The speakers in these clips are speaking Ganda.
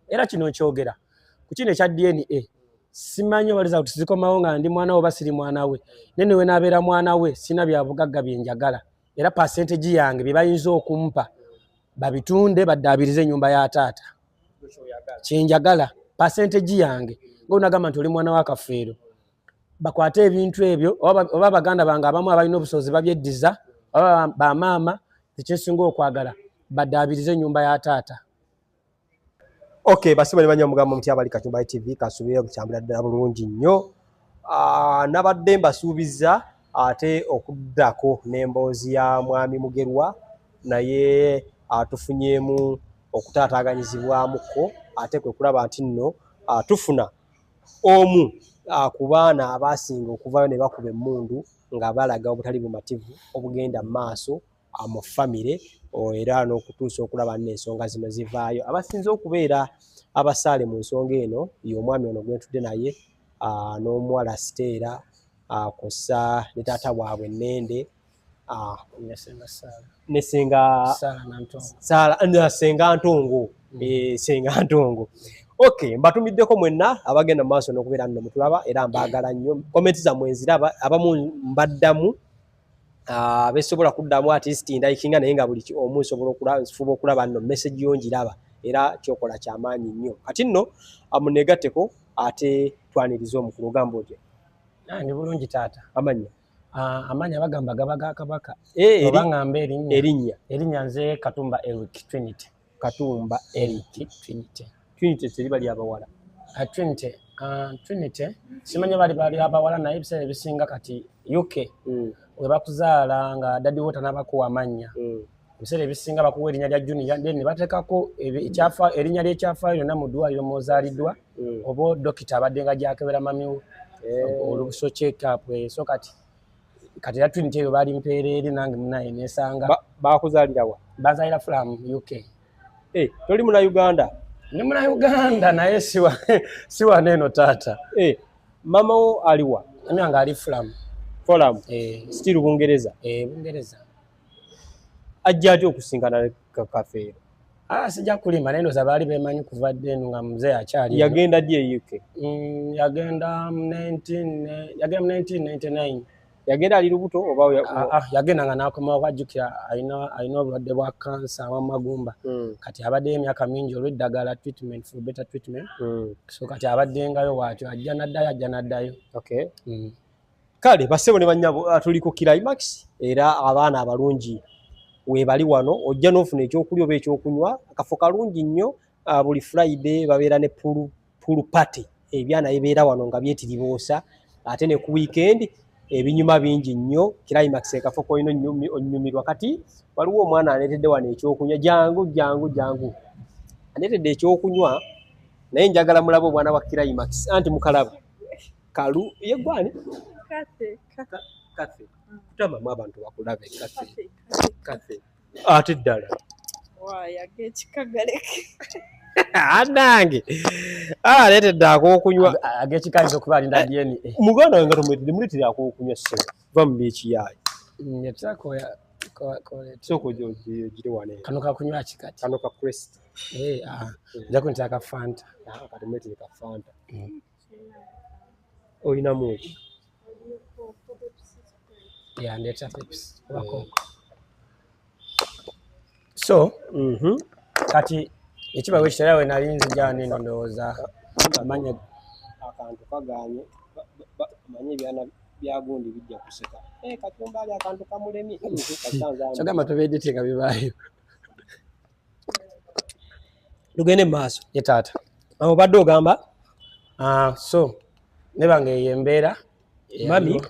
era kino nkyogera ku kino ekya DNA simanyi waliza kuti zikomawo nga ndi mwana we basiri mwana we nene we nabeera mwana we sina bya bugagga bye njagala era percentage yange bye bayinza okumpa babitunde baddaabirize ennyumba ya taata kyenjagala percentage yange ng'onagamba nti oli mwana wa Kafeero bakwate ebintu ebyo oba baganda bange abamu abalina obusobozi babyeddiza oba bamaama ekyesinga okwagala baddaabirize ennyumba ya taata. Okay, basi bali banya mugambo mti abali Katumba TV kasubira kukyambula ddala bulungi nnyo. Nabadde mbasuubiza ate okuddako n'emboozi ya mwami Mugerwa naye tufunyeemu okutaataaganyizibwamuko ate kwe kulaba nti nno tufuna omu ku baana abasinga okuvayo ne bakuba emmundu nga balaga obutali bumativu obugenda mu maaso mu famire era n'okutuusa okulaba n'ensonga zino zivaayo. Abasinze okubeera abasaale mu nsonga eno y'omwami ono gwe ntudde naye n'omuwala Siteera kossa ne taata bwabwe Nnende ne Senga Ntongo. Senga Ntongo. Okay, mbatumiddeko mwenna abagenda mu maaso n'okubeera nno mutulaba era mbaagala nnyo. Komenti zammwe nziraba abamu mbaddamu besobola kuddamu artist ndayikinga naye nga buli omu nsobola okulaba nno message yo ngiraba era kyokola kyamaanyi nnyo. Kati nno amunegatteko ate twaniriza omukulu gambo gye. Ndi bulungi taata. Amanya amanya bagamba gabaga kabaka oba ngamba erinnya nze Katumba Eric Trinity. Katumba Eric Trinity. Trinity teri bali abawala. Trinity simanya bali abawala naye ebiseera ebisinga kati UK we bakuzaala nga dadi wota n'abakuwa amannya ebiseera ebisinga bakuwa erinnya lya Junior ne bateekako erinnya ly'ekyafaayo yonna mu ddwaliro mw'ozaaliddwa oba dokita abadde nga gyakebera mamiwo olubuso check-up so kati era Trinity eyo baali mpeereeri nange munaye neesanga. Bakuzaalira wa? Bazaalira from UK. Toli muna Uganda? Ndi muna Uganda naye siwa neno taata. Mama wo aliwa? Emyanga ali Fulham. Still Bungereza? Bungereza. Ajja atya okusinkana Kafeero? Sijja kulimba naye ndowooza baali beemanyi kuva dda eno nga muzee akyali. Yagenda ddi e UK? Yagenda mu 1999. Yagenda ali lubuto oba yagenda nga n'akomawo kwajjukira alina obulwadde bwa kansa w'amagumba kati abadde emyaka mingi olw'eddagala treatment for better treatment so kati abaddengayo bw'atyo ajja n'addayo. Okay. Kale basebo ne bannyabo tuli ku Climax era abaana abalungi weebali wano ojja n'ofuna ekyokulya oba ekyokunywa akafo kalungi nnyo buli Friday babeera ne pool party ebyana bibeera wano nga byetiriboosa ate ne ku weekend ebinyuma bingi nnyo. Climax ekafo koino onnyumirwa kati waliwo omwana aneetedde wano ekyokunywa jangu aneetedde ekyokunywa naye njagala mulaba omwana wa Climax anti mukalaba kalu yegwani Kafe kutamamu abantu bakulabe Kafe ate ddala anange aleetedde ak'okunywa ag'ekikaliza okuba alinda DNA. Muganda wange tomwetedde muleetedde ak'okunywa ssebo va mu beeki yaayo sooka ogire wano kano kakunywa kikati kano ka Crest nja kuntira ka Fanta kati mwetere ka Fanta olinamu eki ndeeta Pepsi so kati ekibawe kitera we nali nzija neno ndowooza amanya akantu kaganye amanye ebyana bya gundi bijja kuseka Katumba ali akantu kamulemi kyagamba tobeeditinga bibaayo tugende mu maaso taata obadde ogamba so ne bange eyo embeera mami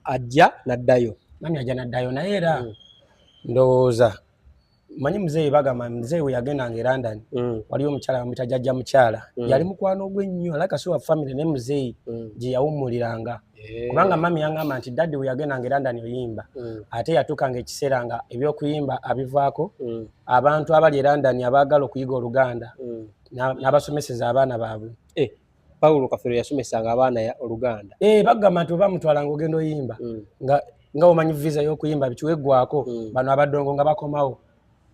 ajja naddayo naye era ndowooza manyi muzeeyi bagamba muzeeyi we yagendanga e London waliwo omukyala bamuyita jjajja mukyala yali mukwano gw'ennyo alaka si wa famire ne muzeeyi gye yawummuliranga kubanga mami yangamba nti daddi we yagendanga e London oyimba ate yatuukanga ekiseera nga ebyokuyimba abivaako abantu abali e London abaagala okuyiga Oluganda n'abasomeseza abaana baabwe. Paulo Kafeero yasomesanga abaana Oluganda. Bagamba nti oba mutwala ng'ogenda oyimba nga omanyi visa y'okuyimba bikiweggwako bano abaddongo nga bakomawo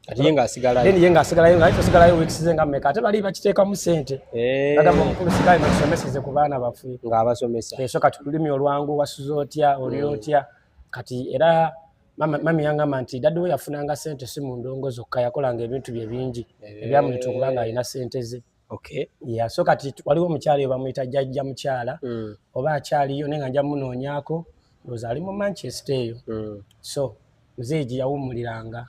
Kati yenga asigalayo. Then yenga asigalayo nga asigalayo weeks zenga mmeka ate bali bakiteeka mu ssente. Bagamba omukulu sigaye batusomeseze ku baana baffe. Ng'abasomesa. So kati tulimi olwangu wasuza otya oli otya kati era mami yangamba nti dadde we yafunanga ssente si mu ndongo zokka yakolanga ebintu bye bingi ebyamuyita okubanga alina ssente ze. Okay. Yeah, so kati waliwo omukyala oyo bamuyita jjajja mukyala oba akyaliyo naye nga nja munoonyaako ndowooza ali mu Manchester eyo. So muzeegi yawummuliranga.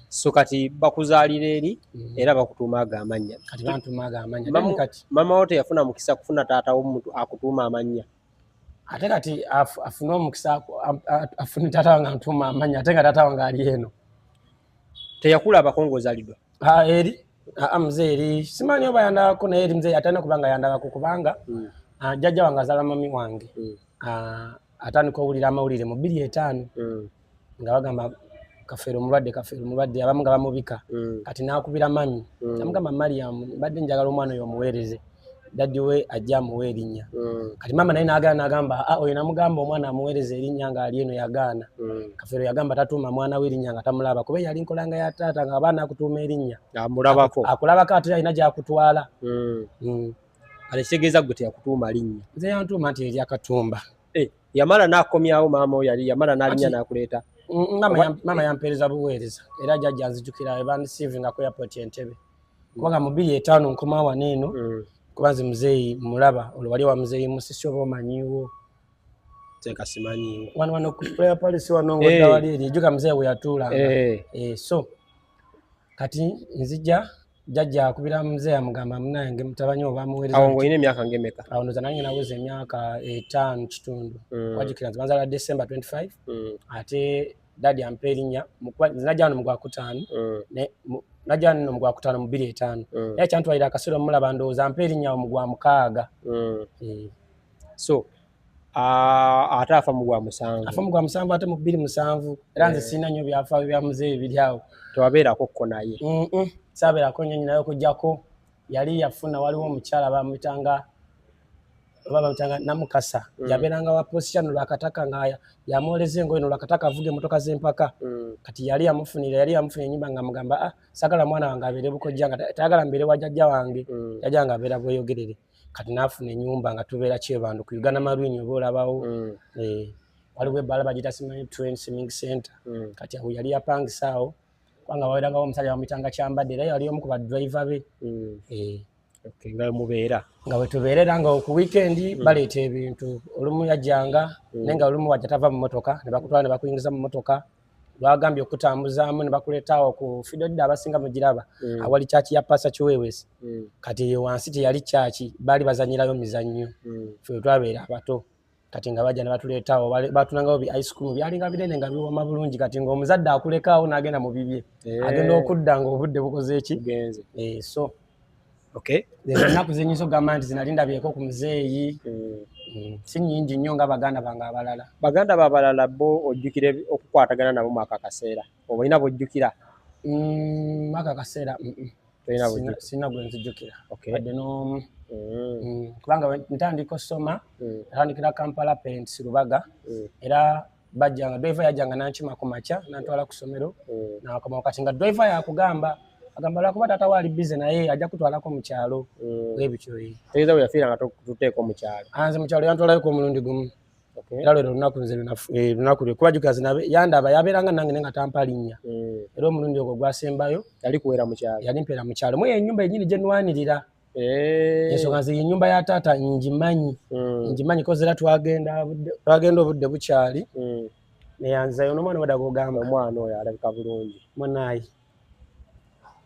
So kati bakuzaalira eri era bakutuumaaga amannya. Kati bantuumaaga amannya. Kati mama wo teyafuna mukisa kufuna taata w'omuntu akutuuma amannya. Ate kati afuna omukisa afuna taata wange antuuma amannya ate nga taata wange ali eno. Teyakulabako ng'ozaalidwa? Eri mzee eri simanyi oba yandabako naye eri mzee atandika kubanga yandabako kubanga jjajja wange azaala mami wange atandika owulira amawulire mu 2005 nga bagamba kafeero omulwadde abamu nga bamubika kati n'akubira mami namugamba Mariam mbadde njagala omwana oyo omuweereze daddi we ajja amuwa erinnya kati mama naye n'agamba oyo namugamba omwana amuweereza erinnya ng'ali eno yagaana kafeero yagamba tatuuma mwana we erinnya nga tamulaba kuba yali nkolanga ya taata nga abaana akutuuma erinnya akulabako ate alina gy'akutwala kale kitegeeza gwe teyakutuuma linnya nze yantuuma nti eri akatumba yamala n'akomyawo maama we yali yamala n'alinnya n'akuleeta mama yampeereza buweereza era jjajja nzijukira ebandisiivinga ku airport Entebbe kubanga mu 2005 nkoma wano eno kuba nze muzeeyi mulaba olwo wali wa muzeeyi musisi oba omanyiwo teeka simanyiwo wano ku prayer palace wano ngodda wali eri ejjuka muzeeyi we yatuulanga so kati nzija jjajja akubira muzeeyi amugamba munange mutabani oba amuweereza awo ng'olina emyaka ng'emeka? Awo ndoza nange naweza emyaka 5 kitundu wajjukira nze banzaala December 25 ate dadi ampa erinnya najja wano mu Gwakutaano najja wano mu Gwakutaano mu 2005 naye kyantwalira akaseera omulaba ndowooza ampa erinnya mu Gwamukaaga. So ate afa mu Gwamusanvu? Afa mu Gwamusanvu ate mu 2007 era nze sirina nnyo byafaayo bya muzeeyi biri awo. Tewabeerako kko naye? Saabeerako nnyo naye okuggyako yali yafuna waliwo omukyala bamuyitanga Namukasa yabeeranga wa position lwakataka nga yamwoleza engoye lwakataka avuga emmotoka z'empaka kati yali yamufunira ennyumba nga mugamba sagala mwana wange abeere Bukojja nga tayagala mbeere wa jjajja wange jjajja nga abeera Bweyogerere kati n'afuna ennyumba nga tubeera Kyebandu ku Uganda Marine oba olabawo waliwo ebbala bagiyita simanyi train swimming center kati awo yali yapangisa awo kubanga baweerangawo omusajja bamuyitanga Kyambadde era yali omu ku badriver be. Nga mubeera nga bwe tubeerera nga ku weekend baleeta ebintu olumu yajjanga naye nga olumu wajja tava mu mmotoka ne bakutwala ne bakuyingiza mu mmotoka lwagambye okutambuzaamu ne bakuleetaawo ku Fidodda abasinga mugiraba awali kyaki ya Pasa Kiweewesi kati eyo wansi teyali kyaki baali bazanyirayo mizannyo ffe twabeera abato kati nga bajja ne batuleetaawo batunangawo bi ice cream byalinga binene nga biwooma bulungi kati ng'omuzadde akulekaawo n'agenda mu bibye agenda okudda ng'obudde bukoze eki so ennaku zenyiza ogamba nti zinalindabyeko ku muzeeyi si nnyingi nnyo nga baganda bange abalala. Baganda babalala bo ojjukira okukwatagana nabo mwaka akaseera oba olina bojjukira? Mwaka akaseera sirina gwe nzijjukira wadde n'omu kubanga ntandika osoma natandikira Kampala Parents Lubaga era bajjanga driver yajjanga nankima ku makya nantwala ku ssomero nakomawo kati nga driver yakugamba agamba lwakuba taata we ali bize naye ajja kutwalako mu kyalo bwebityo. Tegeeza bwe yafiira nga tuteeko mu kyalo? Nze mu kyalo yantwalayoko omulundi gumu era lwero olunaku nze lunaku lwe kuba jjukira nze yandaba yabeeranga nange naye nga tampa linnya era omulundi ogwo gwasembayo yali kuweera mu kyalo? Yali mpeera mu kyalo muyo ennyumba ennyini gye nwanirira ensonga nze ennyumba ya taata ngimanyi kozera twagenda obudde bukyali neyanzayo n'omwana wadda gogamba omwana oyo alabika bulungi munayi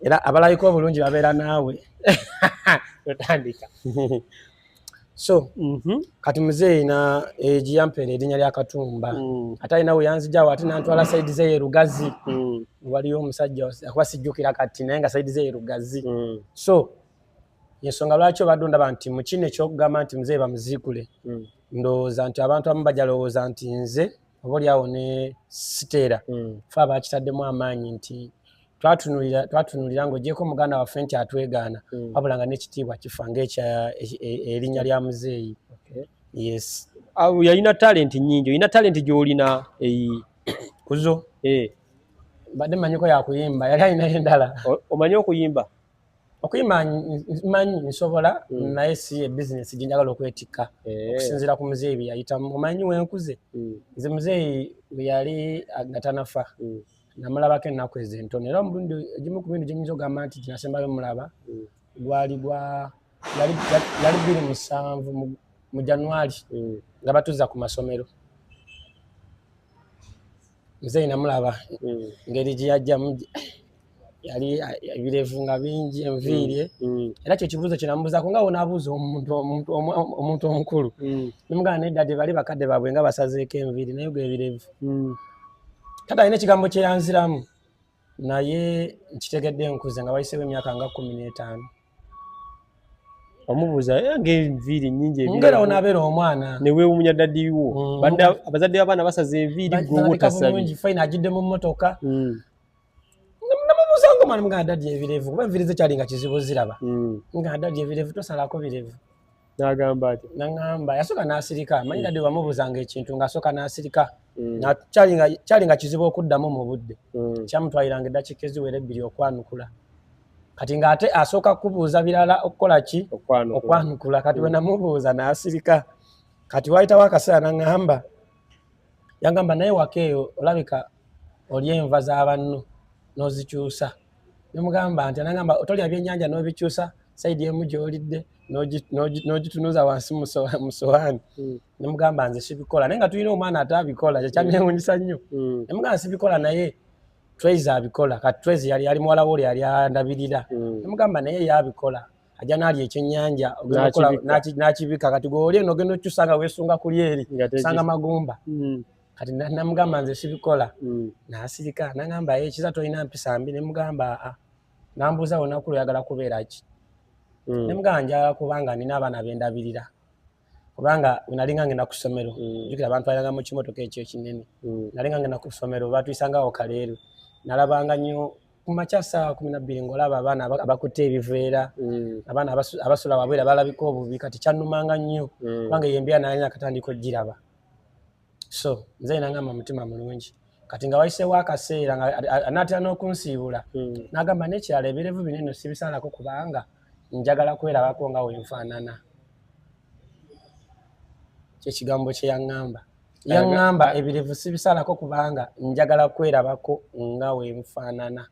era abalayiko obulungi babeera naawe otandika. So kati muzeeyi giyampeera erinnya lya Katumba ate alina we yanzijjawo ate nantwala sayidi ze ye Lugazi waliyo omusajja akuba sijjukira kati naye nga sayidi ze ye Lugazi. So ensonga lwaki obadde ondaba nti mu kino ekyokugamba nti muzeeyi bamuziikule ndowooza nti abantu abamu bajalowooza nti nze oba oliawo ne Siteera fe abakitaddemu amaanyi nti twatunulira ng'ogyeko muganda waffe nti atwegaana wabula nga n'ekitiibwa kifa ng'erinnya lya muzeeyi. Yes. Yalina talenti nnyingi, olina talenti gy'olina kuzo badde manyiko yakuyimba yali alina endala. Omanyi okuyimba? Okuyimba manyi nsobola naye si business ginjagala okwetikka okusinziira ku muzeeyi bye yayitamu. Omanyi wenkuze nze muzeeyi bwe yali agatanafa namulabako ennaku ezentono era omulundi egimu ku bintu gyenyinza ogamba nti ginasembayo mulaba yali 27 mu January nga batuzza ku masomero. Muzeeyi namulaba ngeri gye yajjamu yali ebirevu nga bingi enviiri era kyo kibuuzo kye namubuuzaako nga wonaabuuza omuntu omukulu nemugamba nedda bali bakadde baabwe nga basazeeko enviiri naye gwe ebirevu kati alina ekigambo kye yanziramu naye nkitegedde nkuze nga wayiseewo emyaka nga 15. Omubuuza ng'enviiri nnyingi ngera onaabeera omwana ne weewuunya daddiwo abazadde b'abaana basaza enviiri gwe otasabye fayina agidde mu mmotoka namubuuza ngo mwana muganda daddi ebirevu kuba enviiri ze kyali nga kizibu ziraba nga daddi ebirevu tosalako birevu n'agamba ati naŋŋamba yasooka n'asirika manyi daddi wamubuuzanga ekintu ng'asooka n'asirika kyali nga kizibu okuddamu mu budde kyamutwaliranga eddakiika eziwera 2 okwanukula kati ng'ate asooka kubuuza birala okukola ki okwanukula kati we namubuuza n'asirika kati wayitawo akaseera naŋŋamba yangamba naye waka eyo olabika olya enva z'abanno n'ozikyusa nemugamba nti anagamba otolya byennyanja n'obikyusa sayidi emu gy'olidde n'ogitunuuza wansi mu sowaani nemugamba nze sibikola naye nga tulina omwana ataabikola kyekyamyewuunyisa nnyo nemugamba sibikola naye Tracy abikola kati Tracy yali muwala we oli yali andabirira nemugamba naye yabikola ajja n'alya ekyennyanja n'akibika kati gweoli eno ogenda okyusa nga weesunga kuli eri osanga magumba kati namugamba nze sibikola n'asirika nagamba ekiza tolina mpisa mbi nemugamba nambuuza olunaku lweyagala kubeera ki nemugamba njagala kubanga nina abaana bendabirira kubanga nalinga ngenda ku ssomero jjukira abantu balanga mu kimotoka ekyo ekinene nalinga ngenda ku ssomero batwisangawo kaleero nalabanga nnyo ku makya ssaawa 12 ng'olaba abaana abakutte ebiveera abaana abasula wabwera balabika obubi kati kyannumanga nnyo kubanga yembira nalina akatandika ogiraba so nze nangamba mutima mulungi kati nga wayiseewo akaseera anaatera n'okunsiibula n'agamba n'ekirala ebirevu binene sibisalako kubanga njagala kwerabako nga wenfaanana kyekigambo kye yaŋŋamba ebirevu sibisalako kubanga njagala kwerabako nga wenfaanana.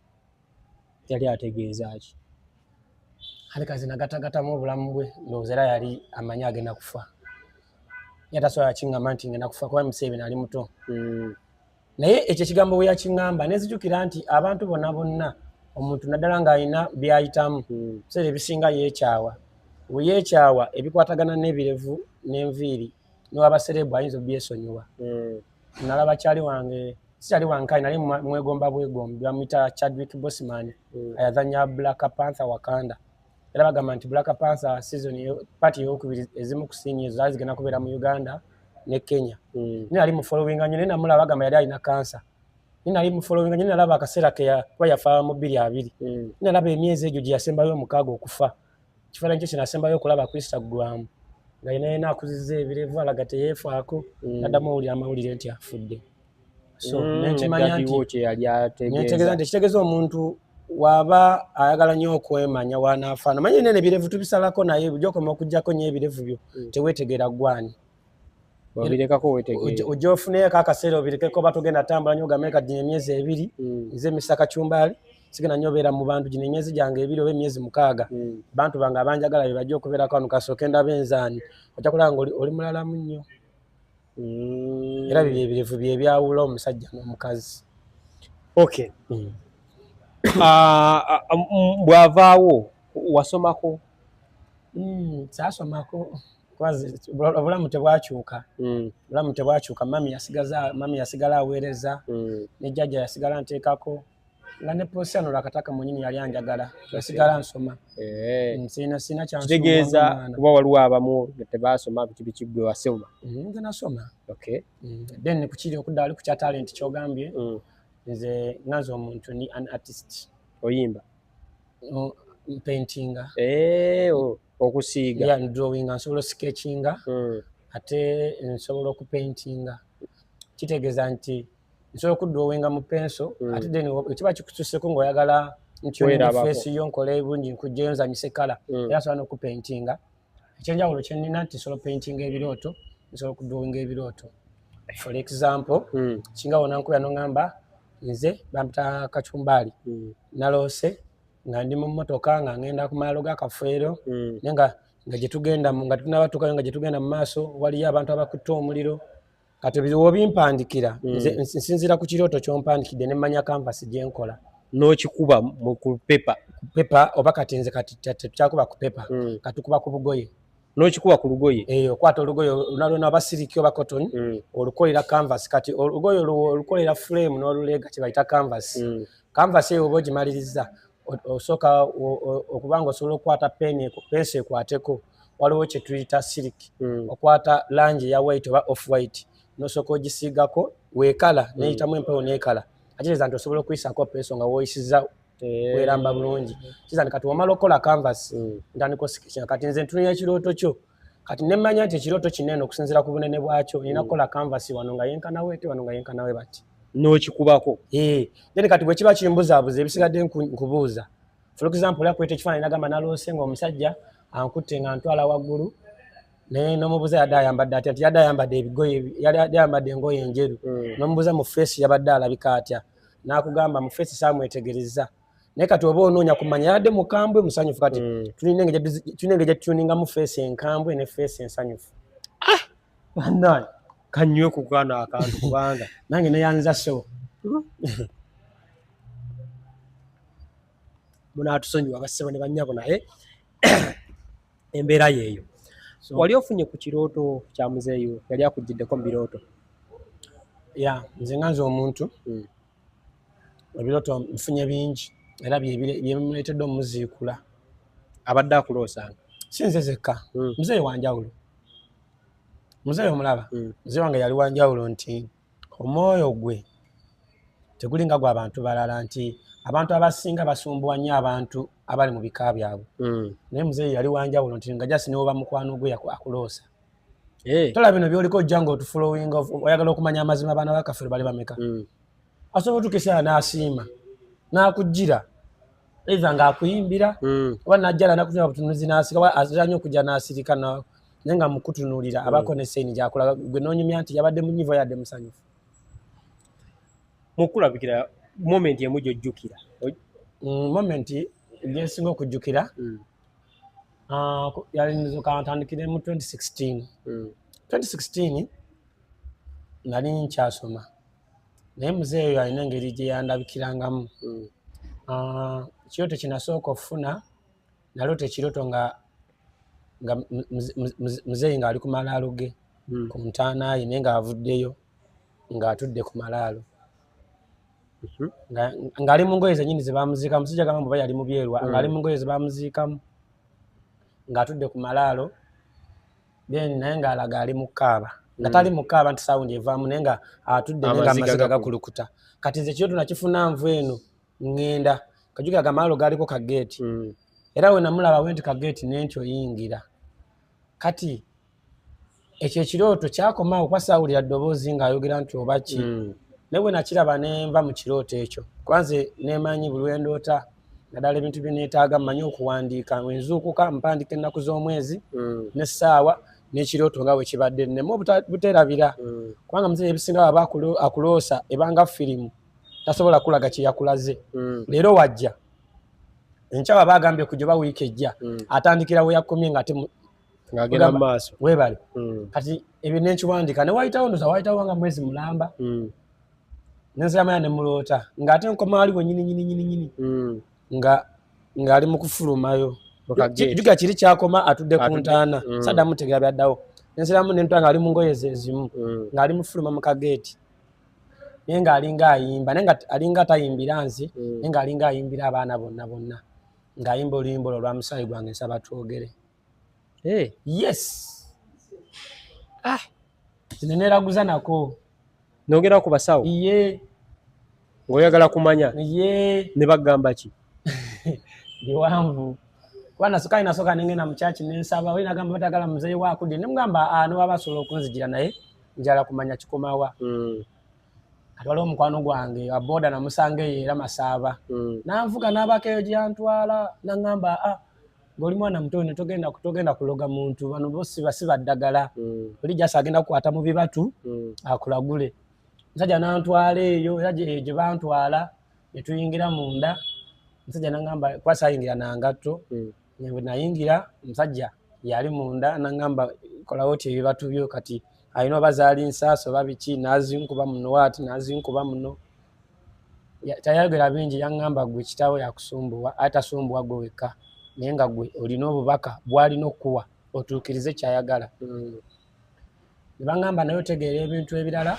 Yali ategeeza ki? Kale kazi nagatagatamu obulamu bwe ndowooza era yali amanyi agenda kufa yatasobola yakiŋŋamba nti ngenda kufa kuba Museveni ali muto naye ekyo ekigambo bwe yakiŋŋamba nezijukira nti abantu bonna omuntu naddala ng'alina byayitamu biseera ebisinga yeekyawa bwe yeekyawa ebikwatagana n'ebirevu n'enviiri niwaba serebu ayinza obyesonyiwa nalaba kyali wange sikyali wange nali mwegomba bwegombi bamuyita Chadwick Boseman ayazanya Black Panther Wakanda era bagamba nti Black Panther season party eyokubiri ezimu ku siini ezo zaali zigenda kubeera mu Uganda ne Kenya nali mu following nnyo naye namulaba bagamba yali alina kansa nali mu following nnyo nalaba akaseera ke kuba yafa mu 2 nalaba emyezi egyo gye yasembayo 6 okufa kifaananyi kyo kinasembayo okulaba ku Instagram nga yena akuzizza ebirevu alaga teyeefaako naddamu owulira amawulire nti afudde so nekimanya nti ekitegeeza omuntu waba ayagala nnyo okwemanya wanaafaana manyi nene ebirevu tubisalako naye gyokoma okuggyako nnyo ebirevu byo teweetegeera gwani ojja ofuneyeko akaseera obirekeko batugenda tambula nnyo ogameka gino emyezi 2 nze Mr. Kachumbali sigenda nnyo obeera mu bantu gino emyezi gyange 2 oba emyezi 6 bantu bange abanjagala be bajja okubeerako wano kasooka endaba enzaani ojja kulaba nga oli mulalamu nnyo era bibyo ebirevu byebyawula omusajja n'omukazi. Okay. Bw'avaawo wasomako? Saasomako obulamu tebwakyuka mami yasigala aweereza ne jjajja yasigala nteekako nga ne posiyano lwakataka munyini yali anjagala yasigala nsoma sina kyantegeeza kuba waliwo abamu tebaasoma biki gwe wasoma? Nze nasoma then kukiri okudda wali ku kya talent kyogambye nze nazo omuntu ni an artist. Oyimba? Paintinga okusiiga drawing nsobola sketchinga ate nsobola okupaintinga kitegeeza nti nsobola okudowinga mu penso ate then ekiba kikutuseko ng'oyagala ntyonine face yo nkole bulungi nkujjayo nzanyise kala era nsobola n'okupaintinga ekyenjawulo kye nnina nti nsobola paintinga ebirooto nsobola okudowinga ebirooto for example kinga wona nkuya n'oŋŋamba nze bampita Kacumbaali naloose nga ndi mu mmotoka nga ngenda ku malaalo g'akafeero naye nga gye tugenda nga tunabatuukayo nga gye tugenda mu maaso waliyo abantu abakutte omuliro kati wobimpandikira nsinziira ku kirooto ky'ompandikidde ne mmanya canvas gye nkola n'okikuba ku pepa oba kati nze kati tukyakuba ku pepa katukuba ku bugoye n'okikuba ku lugoye okwata olugoye olunalona oba siliki oba cotton olukolera canvas kati olugoye olukolera frame n'oluleega kye bayita canvas canvas eyo oba ogimaliriza osooka okuba nga osobola okukwata pensi ekwateko waliwo kye tuyita siliki okwata langi eya white oba off white n'osooka ogisiigako weekala neyitamu empewo n'ekala akitegeeza nti osobola okuyisako penso nga woyisiza weramba bulungi kiza nti kati wamala okukola canvas ntandika osikisha kati nze ntunuya ekirooto kyo kati nemmanya nti ekirooto kinene okusinziira ku bunene bwakyo nina kukola canvas wano nga yenkanawe ate wano nga yenkanawe bati n'okikubako then kati bwe kiba kimbuzaabuza ebisigadde nkubuuza for example yakweta ekifaananyi nagamba naloose ng'omusajja ankutte nga ntwala waggulu naye n'omubuuza yadde ayambadde atya nti yadde ayambadde ebigoye yadde ayambadde engoye enjeru n'omubuuza mu feesi yabadde alabika atya n'akugamba mu feesi saamwetegereza naye kati oba onoonya kumanya yadde mukambwe musanyufu kati tulina engeri gye tutuningamu feesi enkambwe ne feesi ensanyufu bannaye kanywe ku kaana akantu kubanga nange neyanza so munaatusonyiwa bassebo ne bannyabo naye embeera yeeyo wali ofunye ku kirooto kya muzeeyo yali akugiddeko mu birooto nze nga nze omuntu ebirooto nfunye bingi era byemuleetedde omuziikula abadde akuloosanga si nze zekka muzeeyo wanjawulo muzeeyo omulaba muzeeyo wange yali wanjawulo nti omwoyo gwe tegulinga gwe abantu balala nti abantu abasinga basumbuwa nnyo abantu abali mu bika byabwe naye muzeeyo yali wanjawulo nti nga jasi niwoba mukwano gwe akuloosa tola bino byoliko ojja ngaotufulowinga oyagala okumanya amazima abaana bakafero bali bameka asobola otukesera n'asiima n'akujjira eitha ng'akuyimbira oba najjala nakutunuulira butunuzi n'asika aziranye okujja n'asirika naye nga mukutunuulira abako ne sayini gy'akola gwe noonyumya nti yabadde munyiivu yadde musanyufu mukulabikira momenti emu gy'ojjukira momenti gyensinga okujjukira yalintandikire mu 2016 nali nkyasoma naye muzeeyo alina engeri gye yandabikirangamu ekirooto kinasooka okufuna naloota ekirooto nga muzeeyi ng'ali ku malaalo ge ku ntaana ye naye ng'avuddeyo ng'atudde ku malaalo ng'ali mu ngoye zennyini ze baamuziikamu sijja gamba mbu yali mu byerwa ng'ali mu ngoye ze baamuziikamu ng'atudde ku malaalo then naye ng'alaga ali mu kkaaba nga tali mu kkaaba nti saawundi evaamu naye nga atudde naye ng'amaziga gakulukuta kati nze ekirooto nakifuna nvu eno ŋŋenda kajjukira gamalaalo gaaliko kageeti era we namulaba we nti kageeti nenti oyingira kati ekyo ekirooto kyakomawo kwa saawulira ddoboozi ng'ayogera nti oba ki naye bwe nakiraba ne nva mu kirooto ekyo kwanze neemanyi buli lwe ndoota naddala ebintu bye neetaaga mmanyi okuwandiika wenzuukuka mpandika ennaku z'omwezi n'essaawa n'ekirooto nga bwe kibadde nneme buteerabira kubanga muzeeyi ebisinga baba akuloosa ebanga firimu tasobola kulaga kye yakulaze leero wajja enkya baba agambye kujja oba wiiki ejja atandikira we yakomye ng'ate ng'agenda mu maaso weebale kati ebyo nenkiwandiika ne wayitawo ndoza wayitawo nga mwezi mulamba nenzirama ya ne muloota ng'ate nkoma ali wenyini ng'ali mu kufulumayo juga kiri kyakoma atudde ku ntaana saddamu tegera byaddawo nenziramu nentuta ng'ali mu ngoye ze ezimu ng'ali mufuluma mu kageeti naye ng'alinga ayimba naye nga alinga tayimbira nze naye ng'alinga ayimbira abaana bonna ng'ayimba oluyimba olwo lwa musaayi gwange nsaba twogere yes kino neeraguza nako nogera ku basawo ye ng'oyagala kumanya ye ne bagamba ki biwanvu kuba nasooka nasooka nengenda mu kyaki nensaba we nagamba batagala muzeeyi waakudde ne mugamba niwaba asobola okunzijira naye njala kumanya kikomawa kati waliwo omukwano gwange aboda namusanga eyo era Masaba nanvuga n'abakeyo gyantwala naŋŋamba ng'oli mwana muto togenda kuloga muntu bano bose basiba ddagala oli jasa agenda kukwata mu bibatu akulagule musajja nantwala eyo era gye bantwala ne tuyingira munda musajja naŋŋamba kwasayingira nangatto bwe nayingira omusajja yali munda naŋŋamba kolawo oti ebibatu byo kati ayina obazaali nsaaso babiki nazinkuba muno waati nazinkuba muno tayagera bingi yaŋŋamba gwe kitawo yakusumbuwa atasumbuwa gwe wekka naye nga gwe olina obubaka bw'alina okuwa otuukirize kyayagala ne baŋŋamba naye otegeera ebintu ebirala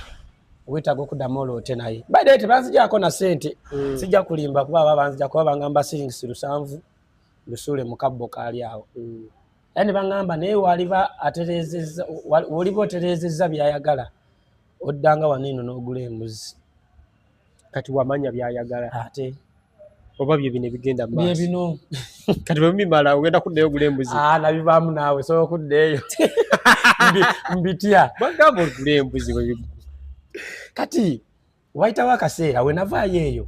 wetaaga okuddamu oloote naye baadaye tebanzigyako na ssente sijja kulimba kuba aba banzija kuba baŋŋamba siringisi 700 lusuule mu kabbo kaali awo era ne baŋŋamba naye waliba otereezezza byayagala oddanga wano eno n'ogula embuzi kati wamanya byayagala ate oba bye bino ebigenda mu maaso bye bino kati bwe bimala ogenda kuddayo ogula embuzi nabivaamu naawe sobola okuddaeyo mbitya bagamba ogula embuzi kati wayitawo akaseera we navaayo eyo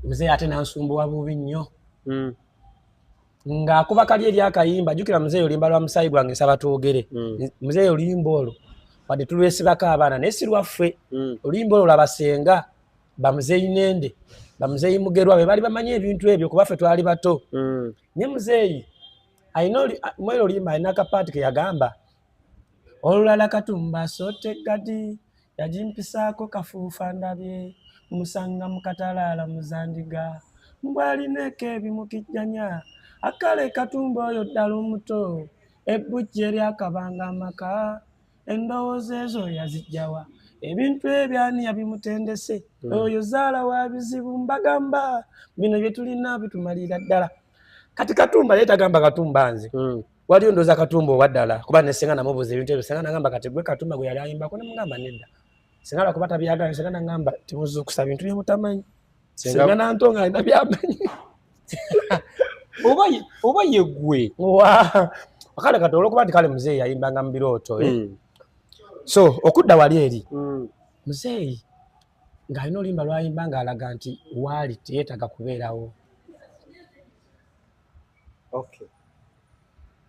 muzeeyi ate nansumbuwa bubi nnyo ng'akuba kali eri akayimba jjukira muzeeyi olimba lwa musaayi gwange nsaba twogere muzeeyi oluyimba olwo wadde tulwesibako abaana naye si lwaffe oluyimba olwo lwabasenga bamuzeeyi nende bamuzeeyi mugerwa be bali bamanyi ebintu ebyo kuba ffe twali bato naye muzeeyi mwero oluyimba alina akapaati ke yagamba olulala katumba sote gadi yajimpisaako kafuufa ndabye musanga mukatalaala muzandiga mbwalineko ebimukijjanya akale katumba oyo ddala omuto ebbujje lyakabanga amaka endowooza ezo yazijjawa ebintu ebyani yabimutendese oyo zaala wa bizibu mbagamba bino bye tulina bitumalira ddala kati katumba ye tagamba katumba nze waliyo ndooza katumba owa ddala kuba nesenga namubuuza ebintu ebyo senga nagamba kati gwe katumba gwe yali ayimbako nemugamba nedda senga lwakuba tabyagala senga nagamba temuzuukusa bintu byemutamanyi senga nantonga alina byamanyi oba ye gwe akale kati olwokuba nti kale muzeeyi yayimbanga mu birooto so okudda wali eri muzeeyi ng'alina oluyimba lwayimba ng'alaga nti waali teyeetaga kubeerawo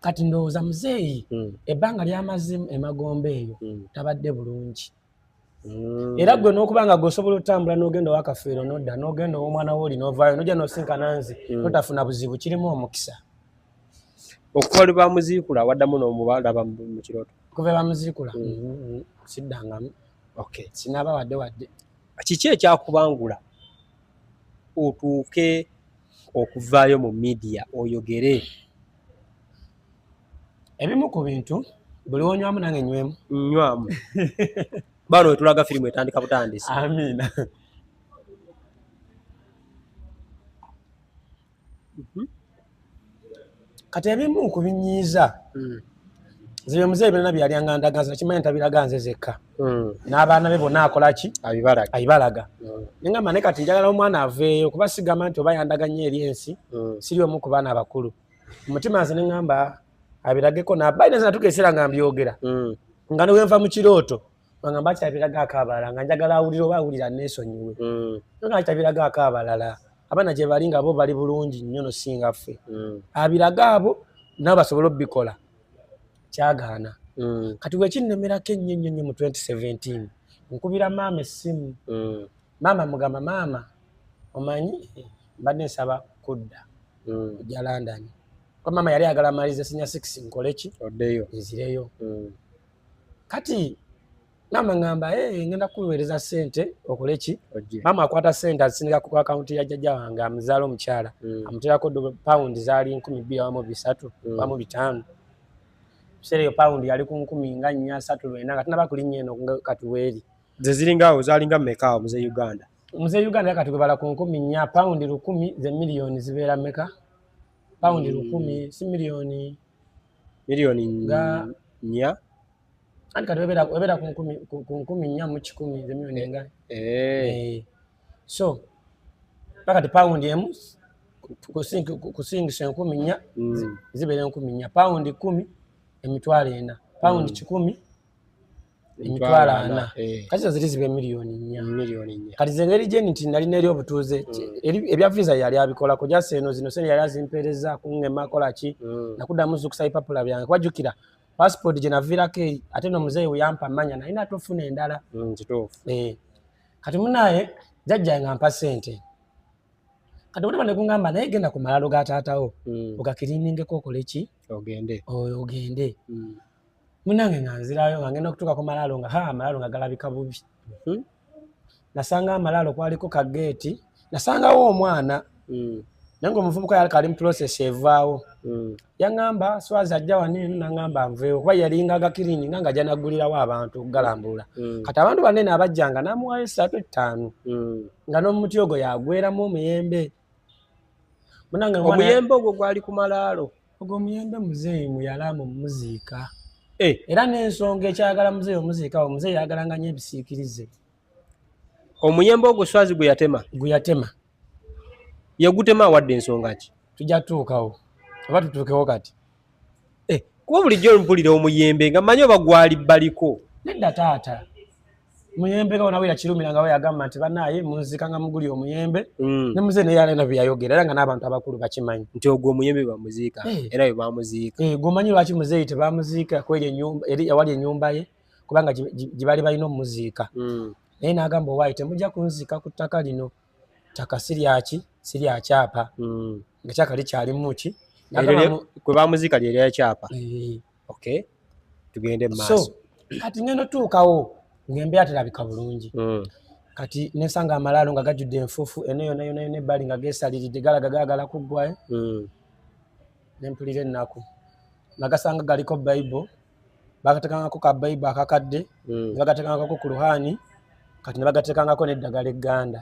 kati ndowooza muzeeyi ebbanga ly'amazemu emagombe eyo tabadde bulungi era gwe n'okuba nga gweosobola otambula n'ogenda owakafeero nodda n'ogenda ow'omwana wooli n'ovaayo nojja n'osinkana nze totafuna buzibu kirimu omukisa okuva lwe bamuziikula waddamu n'omubalaba mu kirooto kuva bamuziikula siddangamu sinaba wadde kiki ekyakubangula otuuke okuvaayo mu midiya oyogere ebimu ku bintu buli wonywamu nange nywamu bano wetulaga firimu etandika butandisi amiina kati ebimu ku binyiiza nze muzeeyi birina byalyangandagaza kimanyi ntabiraga nze zekka n'abaana be bonna akolaki abibalaga nengamba ne kati njagala omwana aveeyo kuba sigamba nti oba yandaganye eri ensi siri omu ku baana abakulu omutima nze neŋŋamba abirageko nabaina nze natuka ekiseera nga mbyogera nga newenva mu kirooto ngamba kitabiragako abalala nga njagala awulira oba awulira neesonyiwe nga kitabiragako abalala abaana gye bali nga bo bali bulungi nnyo nosinga ffe abiraga abo nabo basobole obbikola kyagaana kati wekinnemerako ennyo mu 2017 nkubira maama essimu maama mugamba maama omanyi mbadde nsaba kudda ojja London kwa maama yali agala amalize senior 6 nkoleki oddeyo nzireyo kati maama ngamba ngenda kuweereza ssente okoleki maama akwata ssente azisindika ku akaunti ya jjajja wange amuzaala omukyala amuterako paundi zaali 12 wamu 3 wamu 5 biseera eyo paundi yali ku 10 nga 4 nga tinaba kulinnya eno kati weeri ze ziringaawo zaalinga mmeka awo muze Uganda kati gwebala ku 10 paundi 10 ze miliyoni zibeera mmeka paundi 10 si miliyoni nga 4 andi kati webera ku 10 mu 10 ze miliyoni nga so pakati paundi emu kusingisa 10 zibeera 10 paundi 10 emitwalo 4 paundi 10 emitwalo 4 kati ziri zibe miliyoni 4 kati zengeri je nti nali neri obutuuze ebya visa yali abikola kujja seno zino sene yali azimpereza kungema kola ki nakuddamu zukusa ipapula byange kwajukira passport je navirako ate no muzeeyi uyampa manya na ina tofuna endala kituufu kati munaye jajja ngampa sente kati buli bane kungamba naye genda ku malalo ga taatawo ogakirinningeko okole ki ogende munange nga nzirayo nga ngenda okutuuka ku malalo nga amalalo nga galabika bubi nasanga amalalo kwaliko kageeti nasangawo omwana naye ng'omuvubuka yali kali mu process evaawo yaŋŋamba swazi ajja wano eno naŋŋamba nveewo kuba yalinga agakiriininga nga janagulirawo abantu galambula kati abantu banene abajjanga n'amuwayo 3-5 nga n'omuti ogwo yagweramu omuyembe munange omuyembe ogwo gwali ku malaalo ogwo omuyembe muzeeyi muyalaamu mumuziika era n'ensonga ekyagala muzeeyi omuziika omuzeeyi yagalanga nnyo ebisiikirize omuyembe ogwo swazi gwe yatema yagutema awadde ensonga ki tujja tutuukawo oba tutuukewo kati kuba bulijjo mpulira omuyembe nga manyi oba gwali baliko nedda taata muyembe nga nawera kirumira nga we yagamba nti bannaaye munzika nga muguli omuyembe ne muze naye alina bye yayogera era nga n'abantu abakulu bakimanyi nti ogwo omuyembe bamuziika era bwe bamuziika gwomanyi lwaki muzeeyi tebamuziika kweri awali ennyumba ye kubanga gye baali balina omuziika naye n'agamba owaayi temujja kunziika ku ttaka lino ttaka siryakyapa nga kyakali kyalimu ki kwe bamuziika lye lyakyapa tugende mu maaso kati ngendo tuukawo ng'embeera terabika bulungi kati nesanga amalaalo nga gajjudde enfuufu eno yonna yonna n'ebbali nga geesaliridde galaga gaagala kuggwayo nempulira ennaku nagasanga galiko bayibuli bagatekangako ka bayibuli akakadde ne bagatekangako ku luhaani kati ne bagatekangako n'eddagala egganda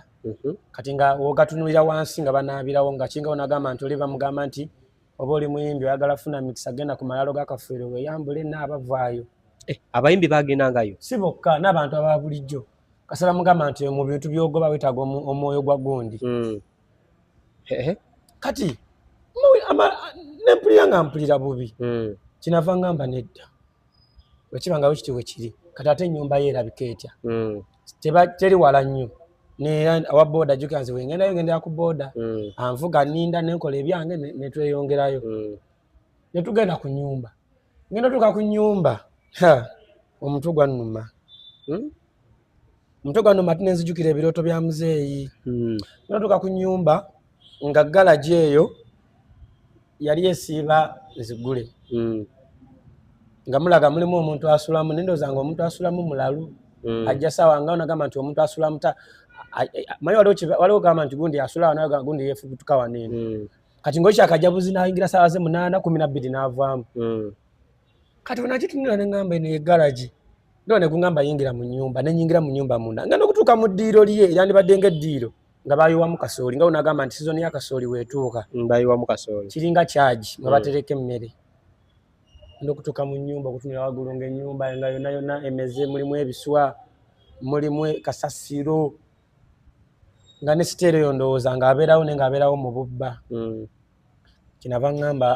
kati nga wogatunulira wansi nga banaabirawo nga kingawo nagamba nti oli bamugamba nti oba oli muyimbi oyagala funa mikisa genda ku malaalo g'akafeero weyambule n'abavaayo abayimbi bagendangayo si bokka n'abantu aba bulijjo kasala mugamba nti mu bintu by'ogoba wetaaga omwoyo gwa gundi kati nempulira nga mpulira bubi kinava ngamba nedda wekibangawo kiti we kiri kati ate ennyumba ye erabika etya teri wala nnyo awa booda jjukira nze wengendayo gendera ku booda anvuga nninda nenkola ebyange netweyongerayo netugenda ku nnyumba ngenda tuuka ku nnyumba omutwe gwannuma ate nenzijukira ebirooto bya muzeeyi ngenda tuuka ku nnyumba nga galagi eyo yali esiiba zigule nga mulaga mulimu omuntu asulamu nendoza nga omuntu asulamu mulalu ajja sawa nga onagamba nti omuntu asulamu manyi waliwo gamba nti gundi asula wanaga gundi yefubutuka waneeno kati ngoki akajabuzi nayingira sawa ze 8:12 n'avaamu kati wenakitunira neŋŋamba eno egalagi ndo negungamba yingira mu nnyumba nenyingira mu nnyumba munda nga nokutuuka mu ddiiro lye yandibadde ng'eddiiro nga bayiwamu kasooli nga unagamba nti sizoni ya kasooli wetuuka bayiwamu kasooli kiringa kyagi mwe batereka emmere nokutuuka mu nnyumba okutunira waggulu ng'ennyumba nga yonna yonna emeze mulimu ebiswa mulimu kasasiro nga ne siteereyo ndowooza ng'abeerawo ne ng'abeerawo mu bubba kinava ŋŋamba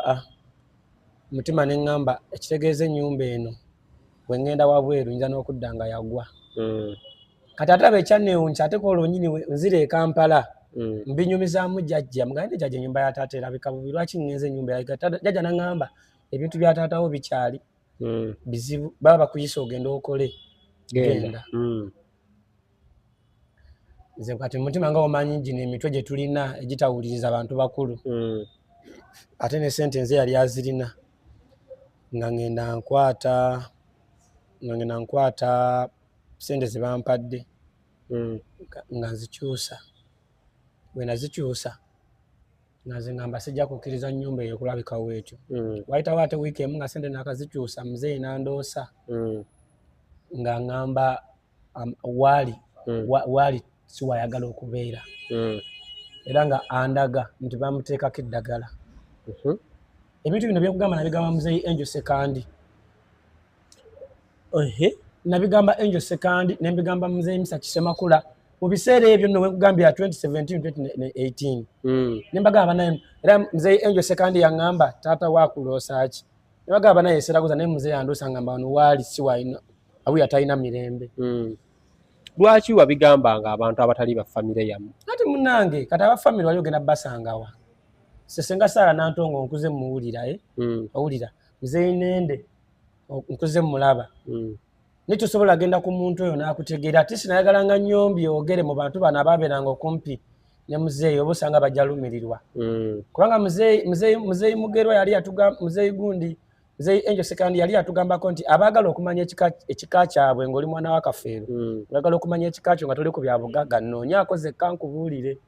mutima ne ŋŋamba ekitegeeza ennyumba eno bwe ŋŋenda wabweru nja n'okudda nga yagwa kati ate aba ekyanneewuunya ate koolwo nnyini nzira e Kampala mbinyumizaamu jjajja mugande jjajja ennyumba ya taata erabika bubi lwaki ŋŋenza ennyumba ya jjajja n'aŋŋamba ebintu bya taatawo bikyali bizibu baba bakuyisa ogenda okole genda nze kati mutima nga omanyi gino emitwe gye tulina egitawuliriza abantu bakulu ate ne sente nze yali azirina nga ngenda nkwata sente ze bampadde nga nzikyusa bwe nazikyusa naze ngamba sijja kukkiriza nnyumba eyo kulabika weetyo wayitawo ate wiiki emu nga sente nakazikyusa muzeeyi nandoosa nga ŋŋamba waali siwayagala okubeera era nga andaga nti bamuteekako eddagala ebintu bino byekugamba nabigamba muzeeyi Angel Sekandi nabigamba Angel Sekandi nembigamba muzeeyi Misa Kisemakula mu biseera ebyo nno wekugambya 2017-2018 nembagamba naye era muzeeyi Angel Sekandi yaŋŋamba taata waakuloosa ki nebagamba naye eseraguza naye muzeeyi andoosa ngamba wano waali siwalina abuya talina mirembe. Lwaki wabigambanga abantu abatali ba famire yamu? Ati munange kati aba famire wali ogenda basangawa. Sesenga Sara Nantongo nkuze muwulira owulira Mzee Nende nkuze mulaba. Nitusobola agenda ku muntu oyo n'akutegeera ati sinayagalanga nnyombi ogere mu bantu bano ababeeranga okumpi ne muzeeyi oba osanga bajjalumirirwa. Kubanga muzeeyi Mugerwa yali atugamba, muzeeyi gundi, muzeeyi Angel Second yali atugambako nti abaagala okumanya ekika kyabwe ng'oli mwana wa Kafeero, oyagala okumanya ekika kyo nga toli ku bya bugagga, nnoonyaako zekka nkubuulire.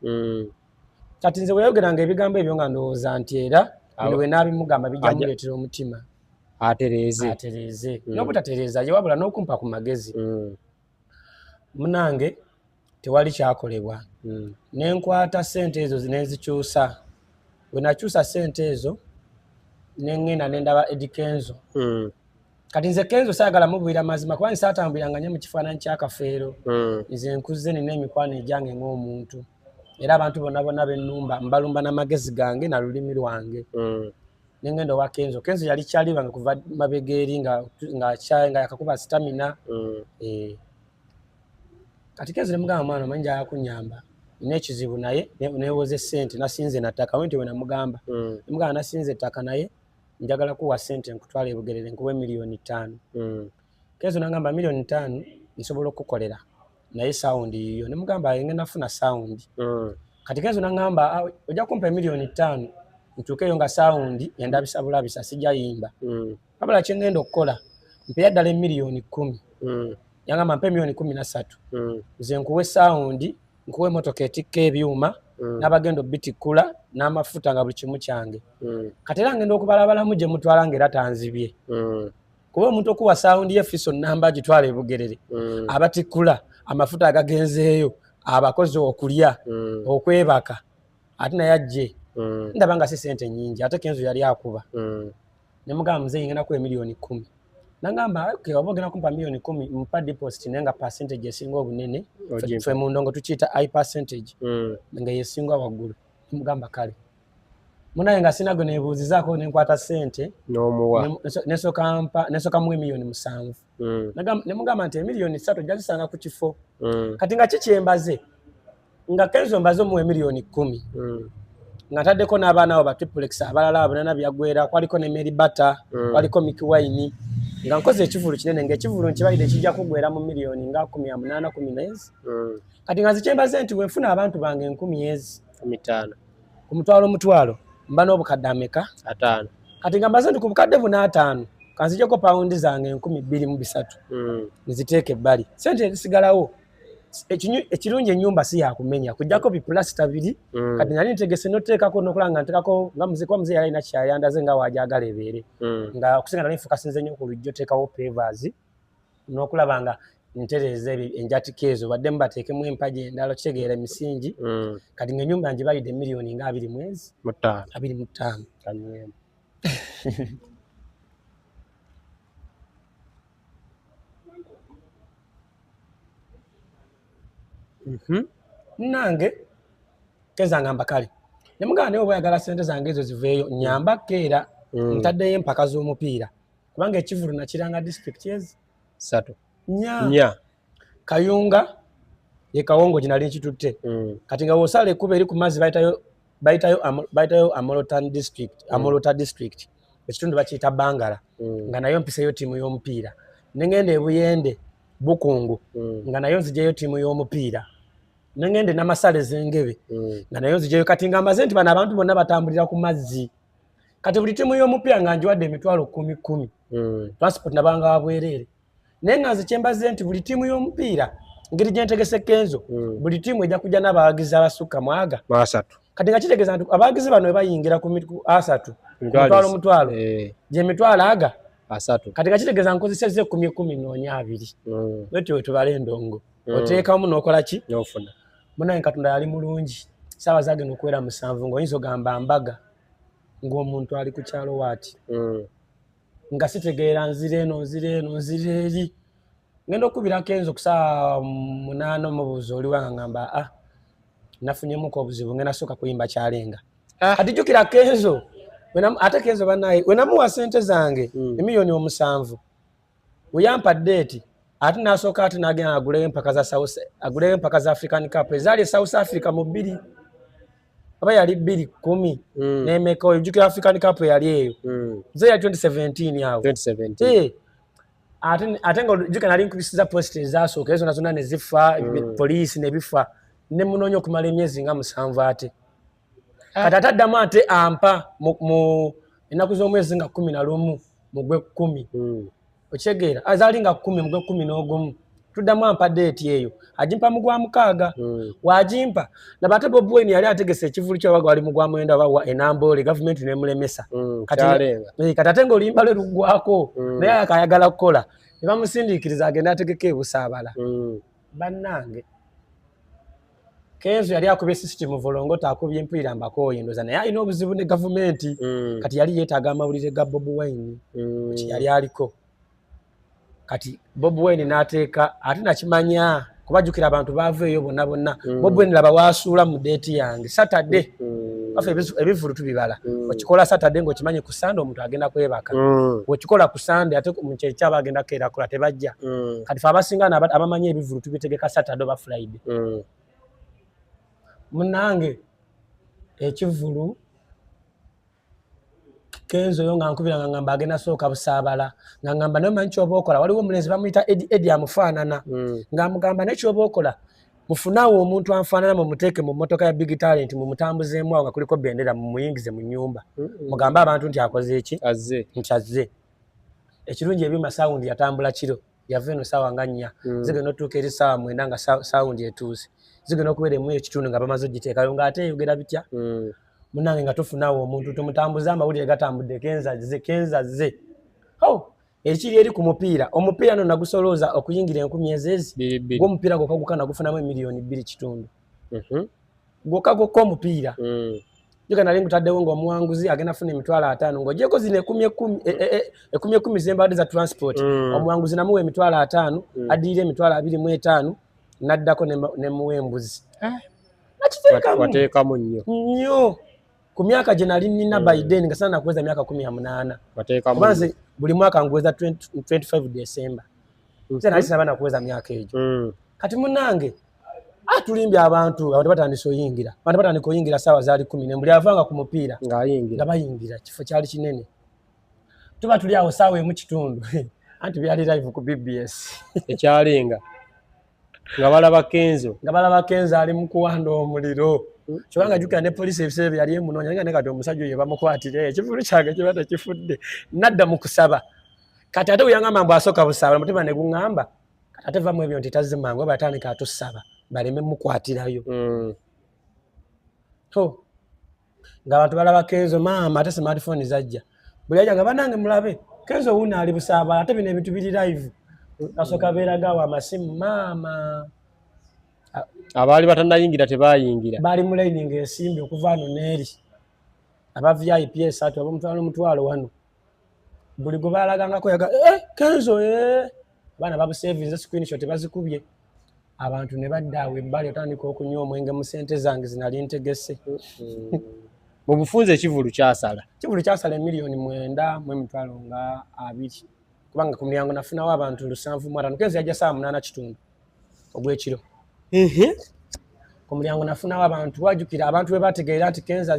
Kati nze bwe yayogeranga ebigambo ebyo nga ndowooza nti era bino bwe naabimugamba bijja muleetera omutima atereeze n'obutatereeza ye wabula n'okumpa ku magezi. Munange tewali kyakolebwa. Nenkwata ssente ezo nezikyusa. Bwe nakyusa ssente ezo nengenda nendaba Eddie Kenzo. Kati nze Kenzo saagala mubuulira mazima kuba nsaatambuliranga nnyo mu kifaananyi kya Kafeero. Nze nkuze nina emikwano egyange ng'omuntu. Era abantu bonna b'ennumba mbalumba n'amagezi gange na lulimi lwange. Nengenda owa Kenzo. Kenzo yali kyalibanga kuva mabega eri nga yakakuba stamina. Kati Kenzo nemugamba mwana omanyi njagala kunnyamba. Nina ekizibu naye neewoze ssente nasinze na ttaka. Wenti we namugamba. Nemugamba nasinze ettaka naye njagala kuwa ssente nkutwala e Bugerere nkuwe $5,000,000. Kenzo nagamba $5,000,000 nsobola okukolera naye sound yiyo. Nemugamba ngenda nafuna sound. Kati Kenzo nagamba ojja kumpa $5,000,000 ntuukeyo nga sound endabisa bulabisa sijja yimba. Wabula kye ngenda okukola mpeya ddala $1,010,000. Yangamba mpe $13,000,000. Nze nkuwe sound nkuwe emotoka etikka ebyuma n'abagenda obitikula n'amafuta nga buli kimu kyange. Kati era ngenda okubalabalamu gye mutwala ng'era tanzibye. Kuba omuntu okuwa sound ye Fiso namba gitwala e Bugerere abatikula amafuta agagenzeeyo abakozi okulya okwebaka ate naye ajje ndaba nga si ssente nnyingi ate Kenzo yali akuba. Nemugamba muzeeyi ngenda kuwa $1,010,000. Nagamba okay oba ogenda kumpa $1,010,000 mpa deposit naye nga percentage esinga obunene ffe mu ndongo tukiyita high percentage nga yesinga waggulu. Nemugamba kale munaye nga sinago neebuuzizaako nenkwata ssente nesooka muwe $7,000,000. Nemugamba nti $3,000,000 ojja zisanga ku kifo. Kati nga kikyembaze nga Kenzo mbaze omuwe $1,010,000 nga taddeko n'abaana abo ba triplex abalala abonana byaggwera kwaliko ne Mary Butter kwaliko Mickey Wine nga nkoze ekivulu kinene ng'ekivulu nkibalidde kijja kugwera mu $1,800,000. Kati nga zikyembaze nti wenfuna abantu bange 10,000 ku mutwalo mba n'obukadde ameka 5. Kati nga mbaze nti ku bukadde buna 5 kanzijeko paundi zange 2,300 nziteeke ebbali sente ezisigalawo. Ekirungi ennyumba si yakumenya kujjako bipulasta 2 kati nali ntegese noteekako nokulanga ntekako nga muzeeyi yalina kyayandaze nga waajagala ebeere nga okusinga nali nfokasinze nnyo ku lujjo teekawo pavers n'okulaba nga ntereeza enjatika ezo badde mubateekemu empagi endala kitegeera emisingi. Kati ng'ennyumba yange balidde $2,000,000 nga 2 mwezi 25. Nange Kenzo angamba kale nemugamba naye oba oyagala ssente zange ezo ziveeyo nnyamba keera ntaddeyo empaka z'omupiira kubanga ekivulu nakiranga district ezi 3 nya Kayunga ye Kawongo ginali nkitutte. Kati nga wosala ekkuba eri ku mazzi bayitayo Amolota district ekitundu bakiyita Bangala nga nayo mpiseyo ttiimu y'omupiira. Nengenda e Buyende Bukungu nga nayo nzijeyo ttiimu y'omupiira. Nengende Namasale Zengebe nga nayo nzijeyo. Kati nga mbaze nti bano abantu bonna batambulira ku mazzi. Kati buli ttiimu y'omupiira nga njiwadde emitwalo 10,000 transport nabanga wabwereere. Naye nga nze kyembaze nti buli ttiimu y'omupiira ngeri gye ntegese Kenzo buli ttiimu ejja kujja n'abawagizi abasukka mwaga 3. Kati nga kitegeeza nti abawagizi bano we bayingira ku A3 mutwalo gye mitwalo aga 3. Kati nga kitegeeza nkozesezza 10,000 noonya 2 bwetyo we tubala endongo oteekamu n'okola ki n'ofuna. Munaye Katonda yali mulungi saawa zaagenda okuwera 7 ng'oyinza ogamba mbaga ng'omuntu ali ku kyalo waati nga sitegeera nzire eno eri ngenda okubira Kenzo ku saa 8 omubuuzi oli wange ngamba nafunyemuko obuzibu ngenda sooka kuyimba kyalenga. Kati jjukira Kenzo ate Kenzo bannaye we namuwa ssente zange $7,000,000 we yampa ddeeti ate n'asooka ate n'agenda aguleyo empaka za African Cup ezaali South Africa mu 2 aba yali 2-10 n'emeka ojjukira African Cup yali eyo zo ya 2017 awo 2017 ate nga ojjukira nali nkubisiza post ezasooka ezo nazona ne zifa poliisi ne bifa ne munoonya okumala emyezi nga 7 ate kati ataddamu ate ampa mu ennaku z'omwezi nga 11 mu gwe 10 okitegeera azaali nga 10 mu gwe 11 tuddamu ampa date eyo agimpa mu gwa 6 wagimpa naba ate Bobi Wine yali ategese ekivulu ky'abaga wali mu gwa 9 abawa enambole gavumenti nemulemesa kati ate ng'oluyimba lwe luggwako naye akayagala kukola ne bamusindiikiriza agenda ategeka ebusaabala bannange Kenzo yali akubye system volongo takubye mpulira mbakooye ndoza naye alina obuzibu ne gavumenti kati yali yeetaaga amawulire ga Bobi Wine yali aliko kati Bobi Wine n'ateeka ate nakimanya kubajjukira abantu baaveeyo bonna Bobi Wine laba waasuula mu deeti yange Saturday afa ebivulu tubibala okikola Saturday ng'okimanye ku Sunday omuntu agenda kwebaka okikola ku Sunday ate mu kyaba agenda keerakola tebajja kati fe abasinga abamanyi ebivulu tubitegeka Saturday oba Friday munange ekivulu Kenzo yo nga nkubira nga ngamba agenda sooka busaabala nga ngamba naye manyi kyoba okola waliwo omulenzi bamuyita Eddie amufaanana nga mugamba naye kyoba okola mufunawo omuntu anfaanana mumuteeke mu mmotoka ya Big Talent mumutambuzeemu awo nga kuliko bendera mumuyingize mu nnyumba mugambe abantu nti akoze eki nti azze ekirungi ebyuma saawundi yatambula kiro yava eno saawa nga 4 zigenda otuuka eri saawa 9 nga saawundi etuuse zigenda okubeera emu ekitundu nga bamaze ogiteekayo ng'ate eyogera bitya munange nga tofunawo omuntu tumutambuza amawulire gatambudde kenzazze ekiri eri ku mupiira omupiira no nagusolooza okuyingira 10,000 ezezi gw'omupiira gwokka gukka nagufunamu emiliyoni 2 gwokka omupiira joka nali ngutaddewo ng'omuwanguzi agenda funa emitwalo 5 ng'ogyeko zino 10,000 zembadde za transport omuwanguzi namuwa emitwalo 5 addiire emitwalo 25 naddako nemuwa embuzi wateekamu nnyo ku myaka gye nali nina Biden nga sana nakuweza myaka 18 kubanze buli mwaka nguweza 25 December nali sinaba nakuweza myaka egyo kati munange tulimbye abantu batandise oyingira abantu batandika oyingira saawa zaali 10 buli avanga ku mupiira nga bayingira kifo kyali kinene tuba tuli awo saawa emu kitundu anti byali live ku BBS ekyalinga nga balaba Kenzo ali mu kuwanda omuliro kyobanga jukira ne poliisi ebiseera byali emunoonya nga ne kati omusajja oyo bamukwatire ekivulu kyange kiba tekifudde nadda mu kusaba kati ate weyangamba mbu asooka busaabala mutima ne guŋŋamba kati ate vamu ebyo nti tazimangu oba atandika atusaba baleme mukwatirayo ng'abantu balaba Kenzo maama ate smartphone zajja buli ajja nga bannange mulabe Kenzo wuuno ali busaabala ate bino ebintu biri live asooka beeragaawo amasimu maama abaali batannayingira tebayingira baali mu layini ng'esimbi okuva ano n'eri aba VIP 3 omutwalo wano buli gwe baalagangako yaga Kenzo abaana babusevinze screenshot bazikubye abantu ne badda awo ebbali otandika okunywa omwenge mu ssente zange zinali ntegese mu bufunze ekivulu kyasala emiliyoni 9 mu emitwalo nga 2 kubanga ku mulyango nafunawo abantu 705 Kenzo yajja saawa 8 kitundu ogw'ekiro ku mulyango nafunawo abantu wajjukira abantu bwe bategeera nti Kenzo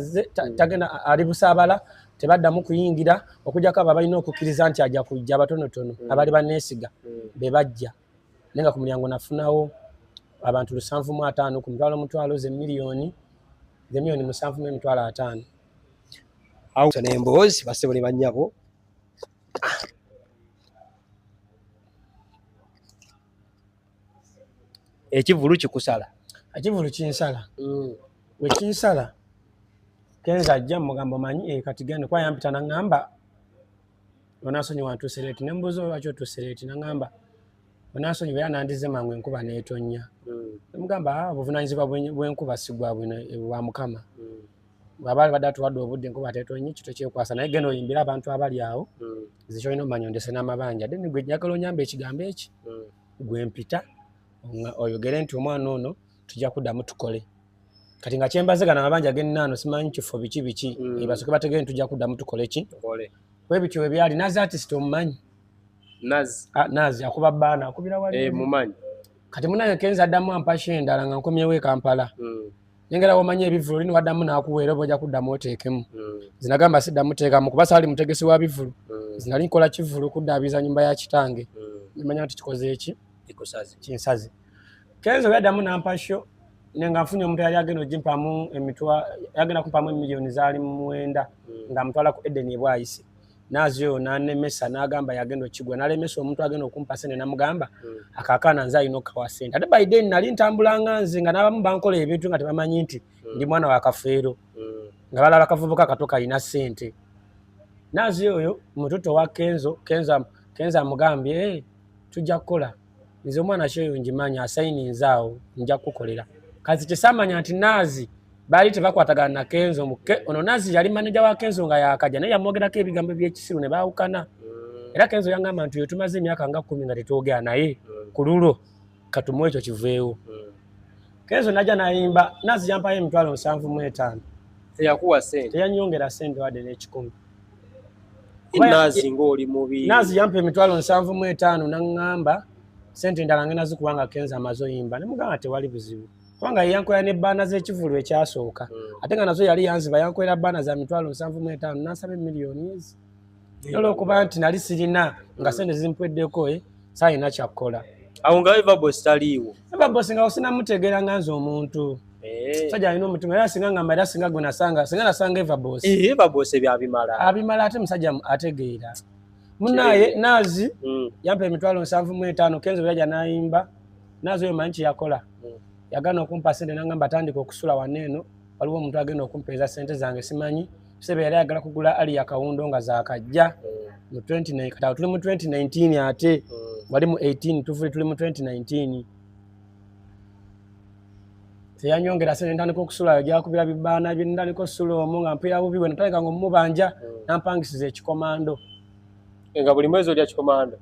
tagenda ali busaabala tebaddamu kuyingira okujjako abo balina okukkiriza nti ajja kujja abatonotono abaali baneesiga be bajja naye nga ku mulyango nafunawo abantu 705 ku mutwalo ze miliyoni 7,500 awo n'emboozi basebo ne bannyabo ekivulu kikusala ekivulu kinsala we kinsala Kenzo ajja mugambo manyi kati gende kwa yampita naŋŋamba onasonyi wantuuse leeti ne mbuuza lwaki otuuse leeti naŋŋamba onasonyi bwe yanandize mangu enkuba n'etonnya mugamba obuvunaanyizibwa bw'enkuba si bwa Mukama bw'abaali badde atuwadde obudde enkuba tetonnya kito kyekwasa naye genda oyimbire abantu abali awo zikyolina omanya ondese n'amabanja ate gwe njagala onyamba ekigambo eki gwe mpita oyogere nti omwana ono tujja kuddamu tukole kati nga kyembazegana amabanja g'ennaano simanyi kifo biki basooke bategere nti tujja kuddamu tukole ki bwe bityo bwe byali naze artist omumanyi Nazi akuba bana akubira wali mumanyi kati munaye Kenzo addamu ampashe endala nga nkomyewo e Kampala nengera womanye ebivulu lino waddamu n'akuweera oba ojja kuddamu oteekemu zinagamba siddamu teekamu kuba saali mutegesi wa bivulu zinali nkola kivulu kuddaabiza nyumba ya kitange nimanya nti kikoze eki kinsazi Kenzo yaddamu n'ampasho nenga nfunye omuntu yali agenda ogimpamu emitwa yagenda kumpamu emiliyoni zaali mu 9 nga mutwala ku Eden ebwayise Naziyo nanemesa n'agamba yagenda okigwa nalemesa omuntu agenda okumpa sente namugamba akakana nze alina okawa sente ate by then nali ntambulanga nze nga n'abamu bankola ebintu nga tebamanyi nti ndi mwana wa kafeero nga balaba kavubuka kato kalina sente Naziyo oyo mutoto wa Kenzo amugambye tujja kukola nze omwana kyeyo njimanya asayininze awo nja kukolera kazi kyesamanya nti Nazi bali tebakwatagana na Kenzo ono Nazi yali manager wa Kenzo nga yakajja naye yamwogerako ebigambo by'ekisiru ne baawukana era Kenzo yangamba nti tumaze emyaka nga 10 nga tetwogera naye ku lulo katumu ekyo kiveewo Kenzo najja nayimba Nazi yampayo emitwalo 75 teyakuwa sente teyanyongera sente wadde n'ekikumi Nazi ng'oli mubi Nazi yampa emitwalo 75 naŋŋamba sente endala ngenda zikubanga Kenzo amaze oyimba ne mugamba tewali buzibu kubanga yankola ne bbaana z'ekivulu ekyasooka ate nga nazo yali yanziba yankolera bbaana za mitwalo 75 n'asaba emiliyoni ezi olw'okuba nti nali sirina nga sente zimpweddeko saalina kyakkola awo nga Eva Boss taliiwo Eva Boss nga osinamutegeera nga nze omuntu sajja alina omutima era singa ngamba era singa gwe nasanga singa nasanga Eva Boss Eva Boss abimala ate musajja ategeera munaye Nazi yampa emitwalo 75 Kenzo byaja nayimba Nazi oyo manyi yakola yagana okumpa sente nangamba atandika okusula waneeno waliwo omuntu agenda okumpeeza sente zange simanyi sebe yali ayagala kugula ali ya kawundo nga zaakajja mu 29 kati tuli mu 2019 ate wali mu 18 tuli mu 2019 teyanyongera sente ntandika okusula yagakubira bibbaana bye ntandika okusula omwo nga mpiira bubi bwe natandika nga omubanja nampangisiza ekikomando nga buli mwezi olya kikomando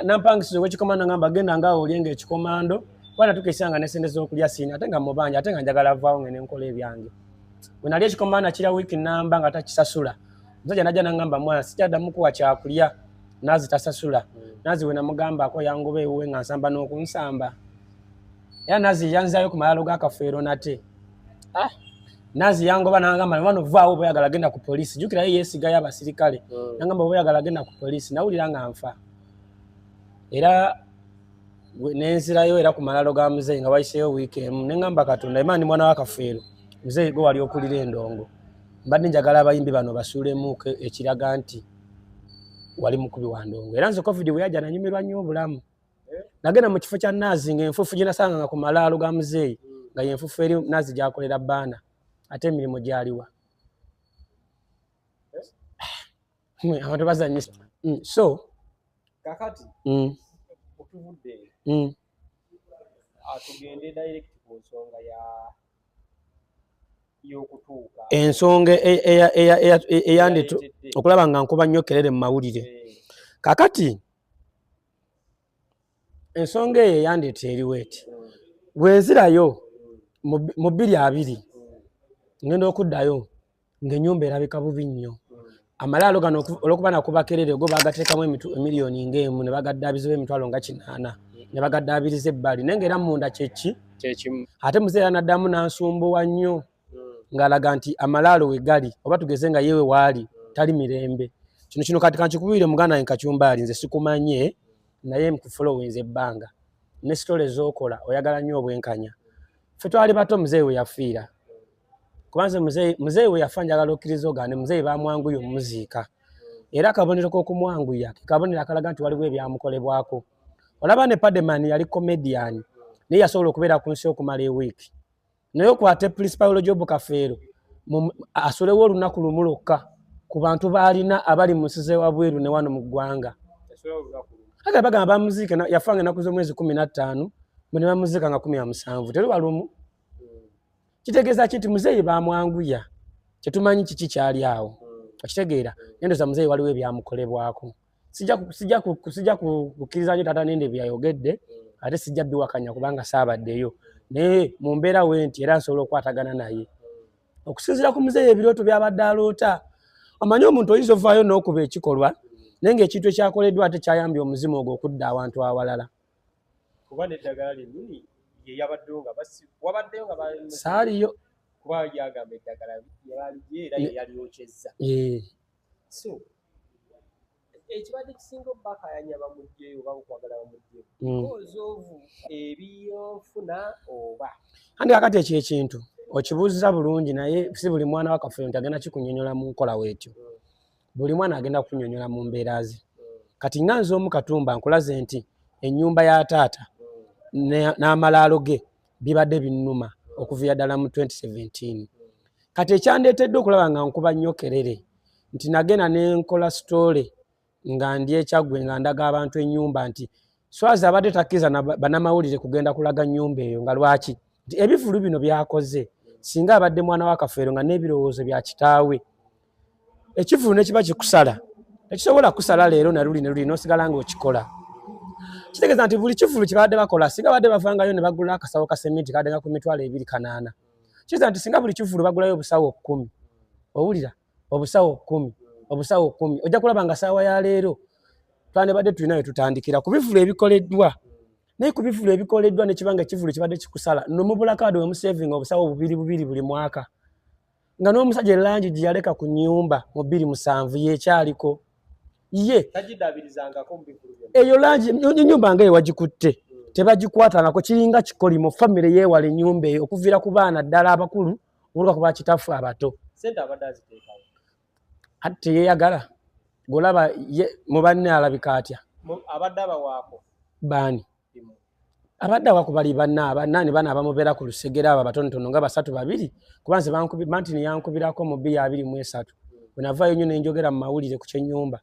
nampangisiza ow'ekikomando ngamba genda nga olyenga ekikomando bwana tukisanga ne sente z'okulya sina ate nga mubanja ate nga njagala vaawo ngene nkola ebyange bwe nali ekikomando kira wiiki namba nga takisasula musajja najja nangamba mwana sikyaddamu kuwa kyakulya Nazi tasasula Nazi we namugambako yangoba ewuwe nga nsamba n'okunsamba era Nazi yanzaayo ku malalo g'akafeero nate Nazi yangoba nangamba wano vaawo boyagala genda ku poliisi jjukira ye yeesigayo abasirikale nangamba boyagala genda ku poliisi nawulira nga nfa era nenzirayo era ku malalo ga muzeeyi nga wayiseeyo wiiki emu neŋŋamba Katonda Imani ndi mwana wa kafeero muzeeyi gwe wali okulira endongo mbadde njagala abayimbi bano basuulemuuko ekiraga nti wali mukubi wa ndongo era nze covid bwe yajja nanyumirwa nnyo obulamu nagenda mu kifo kya Nazi ng'enfuufu gye nasanga nga ku malaalo ga muzeeyi nga yenfuufu eri Nazi gy'akolera bbaana ate emirimu gyaliwa abantu bazanyisa so kakati otuvudde atugende direct ku nsonga y'okutuuka ensonga eyandito okulaba nga nkuba nnyo kerere mu mawulire kakati ensonga eyo eyandito eriwo eti bwenzirayo mu 2 ngenda okuddayo ng'ennyumba erabika bubi nnyo amalaalo gano olw'okuba nakuba kerere go bagateekamu emiliyoni ng'emu ne bagaddaabiza emitwalo nga 8 ne bagaddaabiriza ebbali naye ng'era munda kyekimu ate muzeeyi anaddamu n'ansumbuwa nnyo ng'alaga nti amalaalo we gali oba tugeze nga yewe waali tali mirembe kino kati kankikubire muganda wange Kacyumbaali nze sikumanye naye nkufolowinze ebbanga ne sitole z'okola oyagala nnyo obwenkanya ffe twali bato muzeeyi we yafiira kubanze muzeeyi we yafa njagala okkiriza ogane muzeeyi bamwanguya omumuziika era akabonero k'okumwanguya kabonero akalaga nti waliwo ebyamukolebwako olaba ne Pademan yali comedian naye yasobola okubeera ku nsi okumala ewiiki naye okwate principal Job Kafeero asolewo olunaku lumu lwokka ku bantu baalina abali mu nsi z'ewabweru ne wano mu ggwanga ate bagamba bamuziika yafanga ennaku z'omwezi 15 ne bamuziika nga 17 teruba lumu kitegeeza ki nti muzeeyi bamwanguya kyetumanyi kiki kyali awo okitegeera nendoza muzeeyi waliwo ebyamukolebwako sijja kukkiriza nnyo taata nende byayogedde ate sijja biwakanya kubanga saabaddeyo naye mu mbeera we nti era nsobola okukwatagana naye okusinziira ku muzeeyi ebirooto byabadde aloota omanyi omuntu oyinza ovaayo n'okuba ekikolwa naye ng'ekintu ekyakoleddwa ate kyayambye omuzimu ogwo okudda awantu awalala. kuba n'eddagala lyennyini ye yabaddeyo nga wabaddeyo nga saaliyo kuba yagamba eddagala yaliye era ye yalyokyezza. So ekibadde kisinga obbakayanya bamugjeyo oba okwagala bamugjeyo ozoovu ebiyonfuna oba andi kakati ekyo ekintu okibuuziza bulungi naye si buli mwana wa Kafeero nti agenda kikunnyonnyola mu nkola weetyo. Buli mwana agenda kunnyonnyola mu mbeera ze. Kati nga nze omu Katumba nkulaze nti ennyumba ya taata n'amalaalo ge bibadde binnuma okuviira ddala mu 2017. Kati ekyandeetedde okulaba nga nkuba nnyo kerere nti nagenda n'enkola sitoole nga ndi eKyaggwe nga ndaga abantu ennyumba nti Swazi abadde takkiriza bannamawulire kugenda kulaga nnyumba eyo nga lwaki nti ebivulu bino byakoze singa abadde mwana wa Kafeero nga n'ebirowoozo bya kitaawe ekivulu ne kiba kikusala tekisobola kusala leero na luli n'osigala ng'okikola. Kitegeeza nti buli kivulu kye badde bakola singa badde bavangayo ne bagula akasawo ka sementi kadde nga ku mitwalo 280. Kitegeeza nti singa buli kivulu bagulayo obusawo 10 owulira obusawo 10 ojja kulaba nga saawa ya leero twandibadde tulinayo tutandikira ku bivulu ebikoleddwa. Naye ku bivulu ebikoleddwa ne kibanga ekivulu kibadde kikusala no mu bulakaadi we musevinga obusawo 2 buli mwaka nga n'omusajja elangi gye yaleka ku nnyumba mu 2007 yekyaliko ye tagiddabirizangako mu bivulu byonna. Eyo langi ennyumba nga ewagikutte tebagikwatangako kiringa kikolimo famire yeewala ennyumba eyo okuviira ku baana ddala abakulu oluka ku bakitaffe abato. Sente abadde aziteekawo ate teyeyagala golaba mu banne alabika atya abadde abawaako baani abadde awakubali bannaani bana abamubeera ku lusegera abo batonotono nga 3-2 kuba nze Martin yankubirako mu 2023 bwe navaayo nnyo nenjogera mu mawulire ku kyennyumba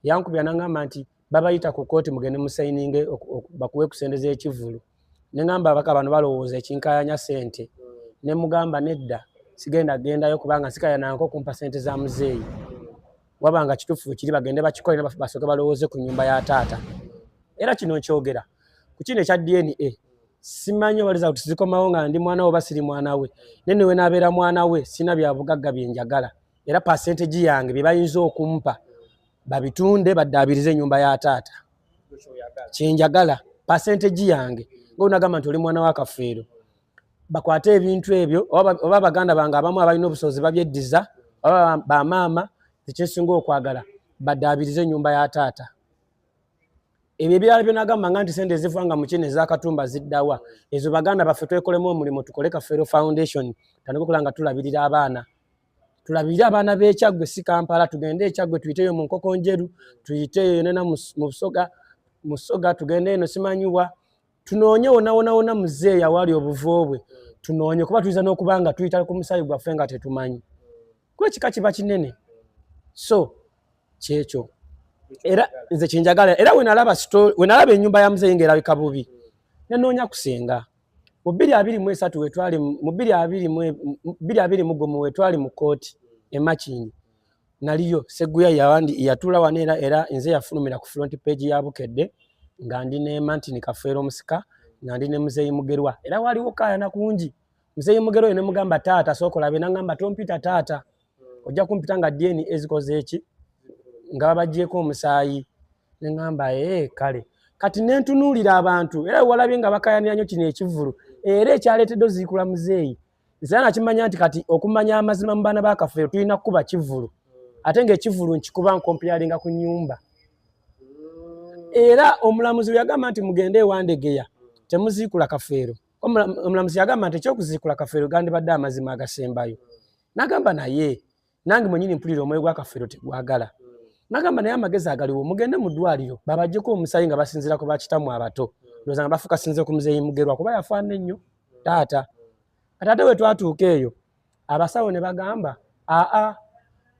yankubira n'angamba nti babayita ku kooti mugende musayininge bakuwe ku sente z'ekivulu. Ne ngamba abaka bano balowooza ekinkayanya sente ne mugamba nedda sigenda gendayo kubanga nsikaayananko kumpa sente za muzeeyi wabanga kituufu kiri bagende bakikole basooke balowooze ku nnyumba ya taata. Era kino nkyogera ku kino ekya DNA simanyi waliza kuti zikomawo nga ndi mwana we oba siri mwana we nene we nabeera mwana we sina bya bugagga bye njagala era percentage yange bye bayinza okumpa babitunde baddaabirize ennyumba ya taata kyenjagala percentage yange ng'onagamba nti oli mwana wa Kafeero bakwate ebintu ebyo oba baganda bange abamu abalina obusobozi babyeddiza oba bamaama ekyesinga okwagala baddaabirize ennyumba ya taata. Ebyo ebirala byonagamba nga nti sente ezivanga mu kino eza Katumba ziddawa ezo baganda baffe twekolemu omulimu tukole Kafeero Foundation tandika okulaba nga tulabirira abaana b'eKyaggwe si Kampala tugende eKyaggwe tuyiteyo mu Nkokonjeru tuyiteyo nena mu Busoga tugende eno simanyiwa tunoonye wona muzeeyi awali obuvo bwe tunoonye kuba tuyiza n'okubanga tuyita ku musaayi gwaffe nga tetumanyi kuba ekika kiba kinene. So kyekyo era nze kyenjagala era we nalaba ennyumba ya muzeeyi ng'erabika bubi nenoonya kusenga mu 2023 wetwali mu 2021 wetwali mu kooti e Makini naliyo Seguya yatula wanera era nze yafulumira ku front page ya Bukedde nga ndi ne Martin Kafeero Musika nga ndi ne Muzeeyi Mugerwa era waliwo kaayana kungi. Muzeeyi Mugerwa ne mugamba taata sokolabe nangamba tompita taata ojja kumpita nga DNA ezikoze eki nga babajjeko omusaayi ne ngamba kale kati nentunuulira abantu era walabye nga bakayanira nnyo kino ekivulu era ekyaleetedde oziikula muzeeyi nze nakimanya nti kati okumanya amazima mu baana ba Kafeero tulina kukuba kivulu ate ng'ekivulu nkikuba nkompiyalinga ku nnyumba. Era omulamuzi we yagamba nti mugende ewandegeya temuziikula Kafeero. Omulamuzi yagamba nti ekyokuziikula Kafeero gandibadde amazima agasembayo. Nagamba naye nange mwenyini mpulira omwoyo gwa Kafeero tegwagala. Nagamba naye amagezi agaliwo mugende mu ddwaliro babajjeko omusaayi nga basinziira ku bakitamu abato ndowooza nga bafuuka sinze ku Muzeeyi Mugerwa kuba yafaana ennyo taata. Ate we twatuuka eyo abasawo ne bagamba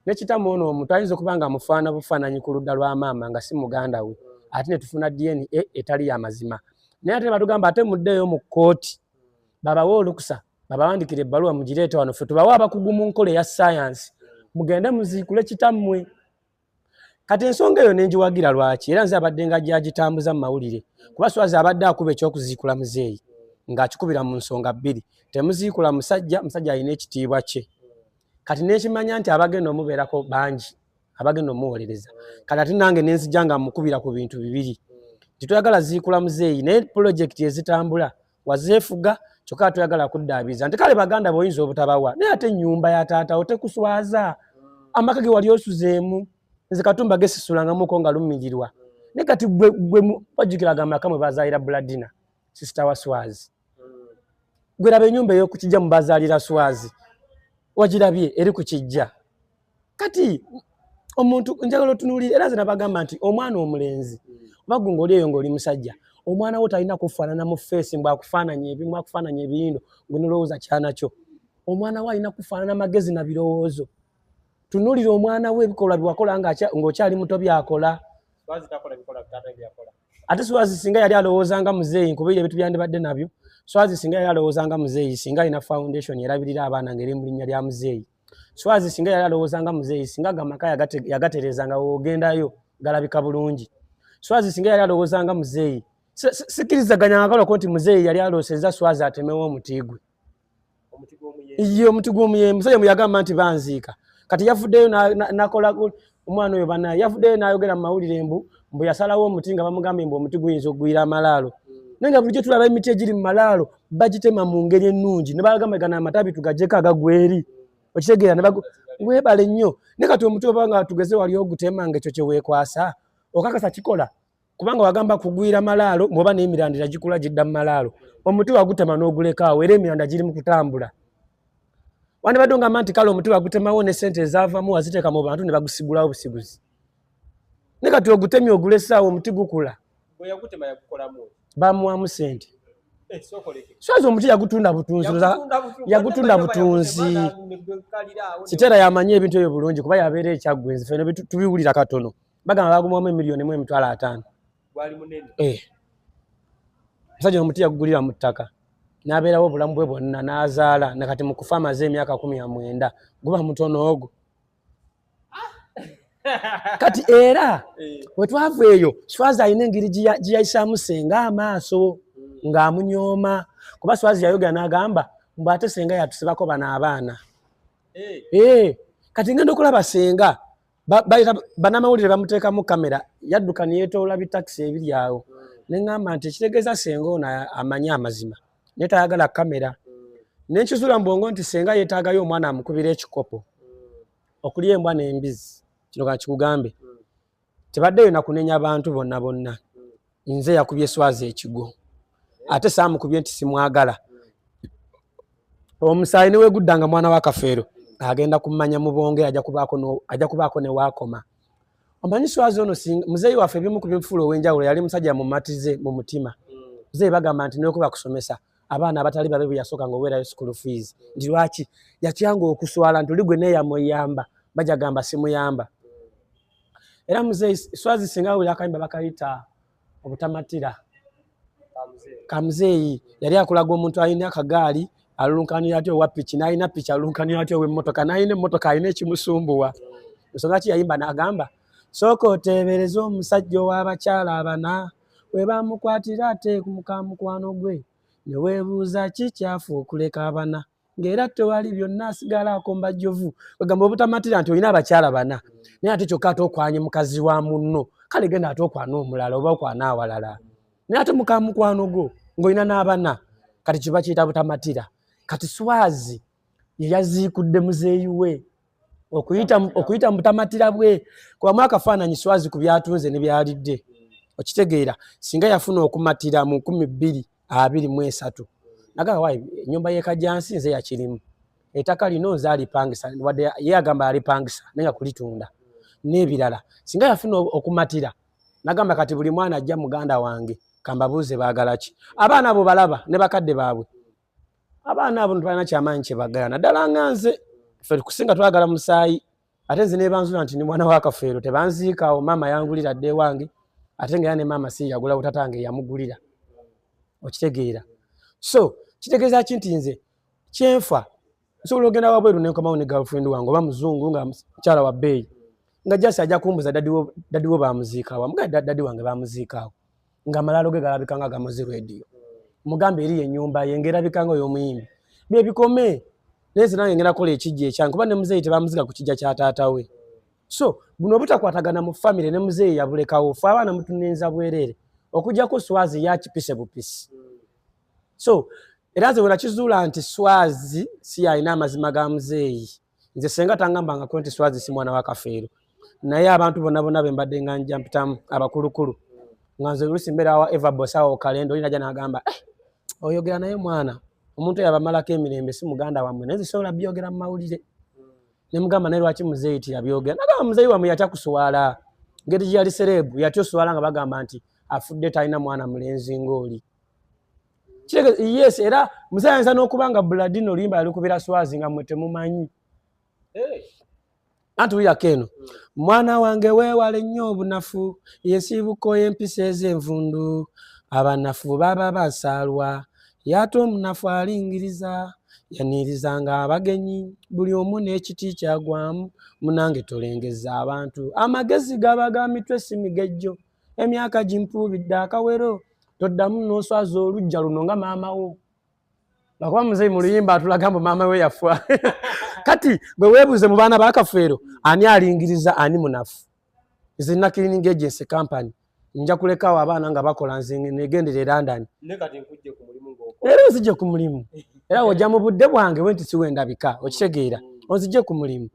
ne kitamu ono omuntu ayinza okuba nga mufaana bufaananyi ku ludda lwa maama nga si muganda we ate ne tufuna DNA etali ya mazima. Naye ate batugamba ate muddeeyo mu kkooti babawe olukusa babawandikira ebbaluwa mugireete wano ffe tubawe abakugu mu nkola eya ssayansi mugende muziikule kitammwe. Kati ensonga eyo nenjiwagira lwaki era nze abadde nga gyagitambuza mu mawulire kuba Swazi abadde akuba ekyokuziikula muzeeyi ng'akikubira mu nsonga 2 temuziikula musajja alina ekitiibwa kye. Kati nekimanya nti abagenda omubeerako bangi abagenda omuwolereza kati ate nange nenzijanga mukubira ku bintu bibiri tituyagala ziikula muzeeyi naye pulojekiti ezitambula wazeefuga kyokka tuyagala kuddaabiza nti kale baganda b'oyinza obutabawa naye ate ennyumba ya taatawo tekuswaza amaka ge wali osuzeemu nze katumba gesisulangamuko nga lumirirwa naye kati gwe wajjukiraga amaka mwe bazaalira buladina sisita wa swazi gwe raba ennyumba ey'okukijja mu bazaalira swazi wagirabye eri ku kijja kati omuntu njagala otunuulira era nze nabagamba nti omwana omulenzi oba gunga oli eyo ng'oli musajja omwana wo talina kufaanana mu feesi mbwakufaananya ebimu akufaananya ebiyindo gwe nolowooza kyanakyo omwana we alina kufaanana magezi na birowoozo tunuulira omwana we ebikolwa byewakola ng'okyali muto byakola ate swazi singa yali alowoozanga muzeeyi nkubira ebintu byandibadde nabyo swazi singa yali alowoozanga muzeeyi singa alina foundation erabirira abaana ng'eri mu linnya lya muzeeyi swazi singa yali alowoozanga muzeeyi singa gamaka yagaterezanga wogendayo galabika bulungi swazi singa yali alowoozanga muzeeyi sikkirizaganya akalako nti muzeeyi yali alooseza swazi atemewo omuti gwe ye omuti gw'omuyembe musajja muyagamba nti banziika kati yafuddeyo nakola omwana oyo banaye yafuddeyo n'ayogera mu mawulire mbu yasalawo omuti nga bamugambye mbu omuti guyinza okugwira amalaalo naye nga bulijjo tulaba emiti egiri mu malaalo bagitema mu ngeri ennungi ne bagamba gana amatabi tugaggyeko agagweri okitegeera weebale nnyo naye kati omuti oba nga tugeze wali ogutema nga ekyo kye weekwasa okakasa kikola kubanga wagamba kugwira malaalo bw'oba n'emirandira gikula gidda mu malaalo omuti wagutema n'ogulekaawo era emiranda giri mu kutambula wandibadde ngamba nti kale omuti wagutemawo ne ssente ezaavamu waziteeka mu bantu ne bagusigulawo busiguzi naye kati ogutemye ogulesaawo omuti gukula bamuwamu ssente swazi omuti yagutunda butunzi Sitera yamanye ebintu ebyo bulungi kuba yabeera ekyaggwenzi fene tubiwulira katono bagamba bagumamu emiliyoni mu emitwalo 5 gwali munene musajja omuti yagugulira mu ttaka n'abeerawo obulamu bwe bwonna n'azaala nakati mu kufa amaze emyaka 19 guba mutono ogwo kati era wetwava eyo swazi alina engeri giyayisaamu senga amaaso ng'amunyooma kuba swazi yayogera n'agamba mbu ate senga yatusibako bano abaana kati ngenda okulaba senga banamawulire bamuteekamu kamera yadduka neyeetoola bitakisi ebiri awo neŋŋamba nti ekitegeeza senga ono amanyi amazima naye tayagala kamera nenkizula mu bwongo nti senga yeetaagayo omwana amukubira ekikopo okulya embwa n'embizi kino kakikugambe tebaddeyo nakunenya abantu bonna nze yakubye swazi ekigo ate saamukubye nti simwagala omusaayi ne weeguddanga mwana wa Kafeero agenda kumanya mu bwongera ajja kubaako ne waakoma omanyi swazi ono muzeeyi waffe ebimu ku bimufuula ow'enjawulo yali musajja mumatize mu mutima muzeeyi bagamba nti n'okuba kusomesa abaana abatali babe bwe yasooka ng'oweerayo school fees nti lwaki yatyanga okuswala nti oli gwe neeyamuyamba bajja gamba simuyamba era muzeeyi swazi singa awulira akayimba bakayita obutamatira kamuzeeyi yali akulaga omuntu alina akagaali alulunkanira atyo owa piki n'alina piki alulunkanira atyo ow'emmotoka n'alina emmotoka alina ekimusumbuwa ensonga ki yayimba n'agamba sooka oteebereza omusajja ow'abakyala abana we bamukwatira ate mukamukwano gwe ne weebuuza kikyafu okuleka abana ng'era tewali byonna asigalaako mbajjovu wegamba obutamatira nti olina abakyala bana naye ate kyokka ate okwanye mukazi wa munno kale genda ate okwana omulala oba okwana awalala naye ate mukamukwano gwo ng'olina n'abana kati kiba kiyita butamatira kati swazi ye yaziikudde muzeeyi we okuyita mu butamatira bwe kubamu akafaananyi swazi ku byatunze ne byalidde okitegeera singa yafuna okumatira mu 2023 nagamba wayi ennyumba y'ekajjansi nze yakirimu ettaka lino nze alipangisa wadde ye agamba alipangisa naye nga kulitunda n'ebirala singa yafuna okumatira nagamba kati buli mwana ajja muganda wange kambabuuze baagala ki abaana abo balaba ne bakadde baabwe abaana abo tebalina kyamaanyi kye bagala naddala nga nze ffe kusinga twagala musaayi ate nze nebanzula nti ni mwana wa Kafeero tebanziikaawo maama yangulira dde wange ate nga era ne maama si yagula butatange yamugulira okitegeera so kitegeeza ki nti nze kyenfa nsobola ogenda wabweru nenkomawo ne girlfriend wange oba muzungu nga mukyala wa bbeeyi nga jasi ajja kumbuza dadi wo bamuziikaawo amugaye dadi wange bamuziikaawo nga amalaalo ge galabika nga gamuzi radio mugambe eri ennyumba ye ng'erabika nga oy'omuyimbi bye bikome naye nze nange ngenda kukola ekijja ekyange kuba ne muzeeyi tebamuziga ku kijja kya taata we So buno butakwatagana mu family ne muzeeyi yabulekawo fa abaana mutunenza bwerere okujjako Swazi yakipise bupisi. So era nze wena kizuula nti Swazi si alina amazima ga muzeeyi. Nze senga tangambanga ko nti Swazi si mwana wa Kafeero. Naye abantu bonna be mbadde nga njja mpitamu abakulukulu. Nga nze oluusi mbeera wa Eva Bosawo Kalendo olina n'agamba oyogera naye mwana omuntu yabamalako emirembe si muganda wammwe naye zisobola byogera mu mawulire. Ne mugamba naye lwaki muzeeyi tiyabyogera. Nagamba muzeeyi wammwe yatya kuswala. Ngeri gye yali serebu yatya oswala nga bagamba nti afudde talina mwana mulenzi ng'oli. Yes, era muzeeyi ayinza n'okuba nga Buladino Oluyimba yali kubeera Swazi nga mmwe temumanyi. Anti wiyako eno mwana wange weewale nnyo obunafu yensibuko y'empisa ez'envundu abanafu baba basaalwa yate omunafu alingiriza yanirizanga abagenyi buli omu n'ekiti kyagwamu munange tolengeza abantu amagezi gaba ga mitwe si migejjo emyaka gimpuubidde akawero toddamu n'oswaza olujja luno nga maama wo. Lwakuba muzeeyi mu luyimba atulaga mbu maama we yafa. Kati bwe weebuuze mu baana ba Kafeero ani alingiriza ani munafu. Nze nina cleaning agency company nja kulekawo abaana nga bakola nze negendere London. Ne kati nkujje ku mulimu ng'oko. Era nzije ku mulimu. Era ojja mu budde bwange wenti si wendabika okitegeera onzije ku mulimu.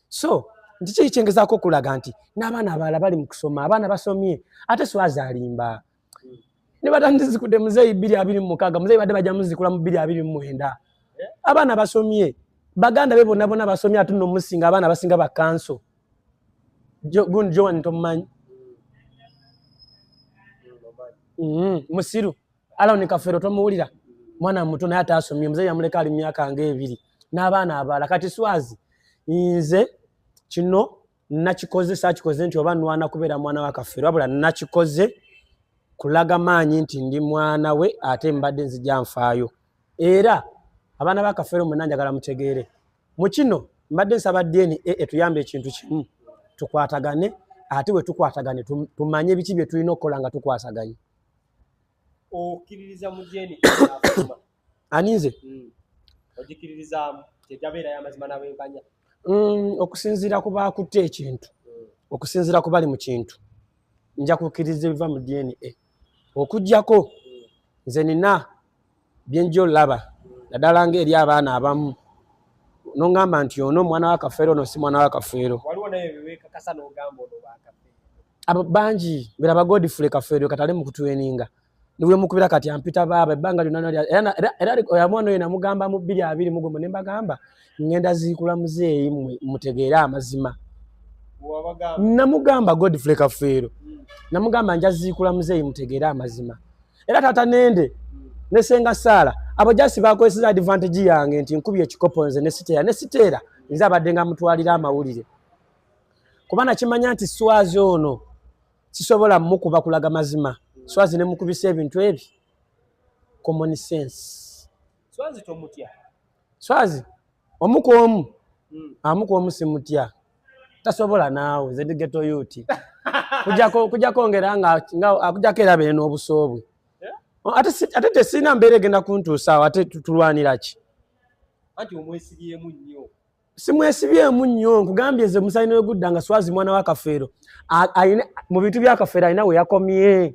So nti kyengezaako okulaga nti n'abaana abalala bali mu kusoma abaana basomye ate Swazi alimba. Ne batandizikudde muzeeyi 226 muzeeyi badde bajja muzikula mu 229. Abaana basomye baganda be bonna basomye ate nno musinga abaana basinga ba kanso. Gundi Joan tomumanyi. Musiru Aloni Kafeero tomuwulira mwana muto naye atasomye muzeeyi yamuleka ali myaka nga 2 n'abaana abalala. Kati Swazi nze kino nakikoze saakikoze nti oba nwana kubeera mwana wa Kafeero wabula nakikoze kulaga maanyi nti ndi mwana we ate mbadde nzija nfaayo. Era abaana ba Kafeero mwenna njagala mutegeere mu kino mbadde nsaba DNA etuyambe ekintu kimu tukwatagane ate we tukwatagane tumanye biki bye tulina okukola nga tukwasaganye. Okiririza mu jeni afuma aninze ogikiririza tejabeera y'amazima n'abenkanya okusinziira ku baakutte ekintu okusinziira ku bali mu kintu nja kukkiriza ebiva mu DNA okujjako nze nina byenjo olaba naddala ng'eri abaana abamu n'ongamba nti ono mwana wa Kafeero ono si mwana wa Kafeero. Waliwo naye beweekakasa n'ogamba ono ba Kafeero. Abo bangi beera ba Godfrey Kafeero katale mu kutweninga niwe mukubira kati ampita baaba ebbanga lyonna era oyamwana oyo namugamba mu 220 mugomo ne mbagamba ngenda ziikula muzeeyi mmwe mutegeere amazima. Namugamba Godfrey Kafeero namugamba nja ziikula muzeeyi mutegeere amazima. Era tata nende ne senga Sala abo jasi bakozesa advantage yange nti nkubye ekikopo nze ne siteera nze abadde nga mutwalira amawulire kubana kimanya nti Swazi ono kisobola mukuba kulaga mazima. Swazi ne mukubisa ebintu ebi common sense. Swazi tomutya. Swazi omukomu amukomu simutya tasobola naawe nze ndi ghetto youth kujjako ngera nga akujjako era bene n'obusoobwe. Ate tesina mbeera egenda kuntuusaawo ate tulwanira ki? Anti omwesibyemu nnyo. Simwesibyemu nnyo nkugambye nze Musaine w'egudda nga Swazi mwana wa Kafeero mu bintu bya Kafeero alina we yakomye.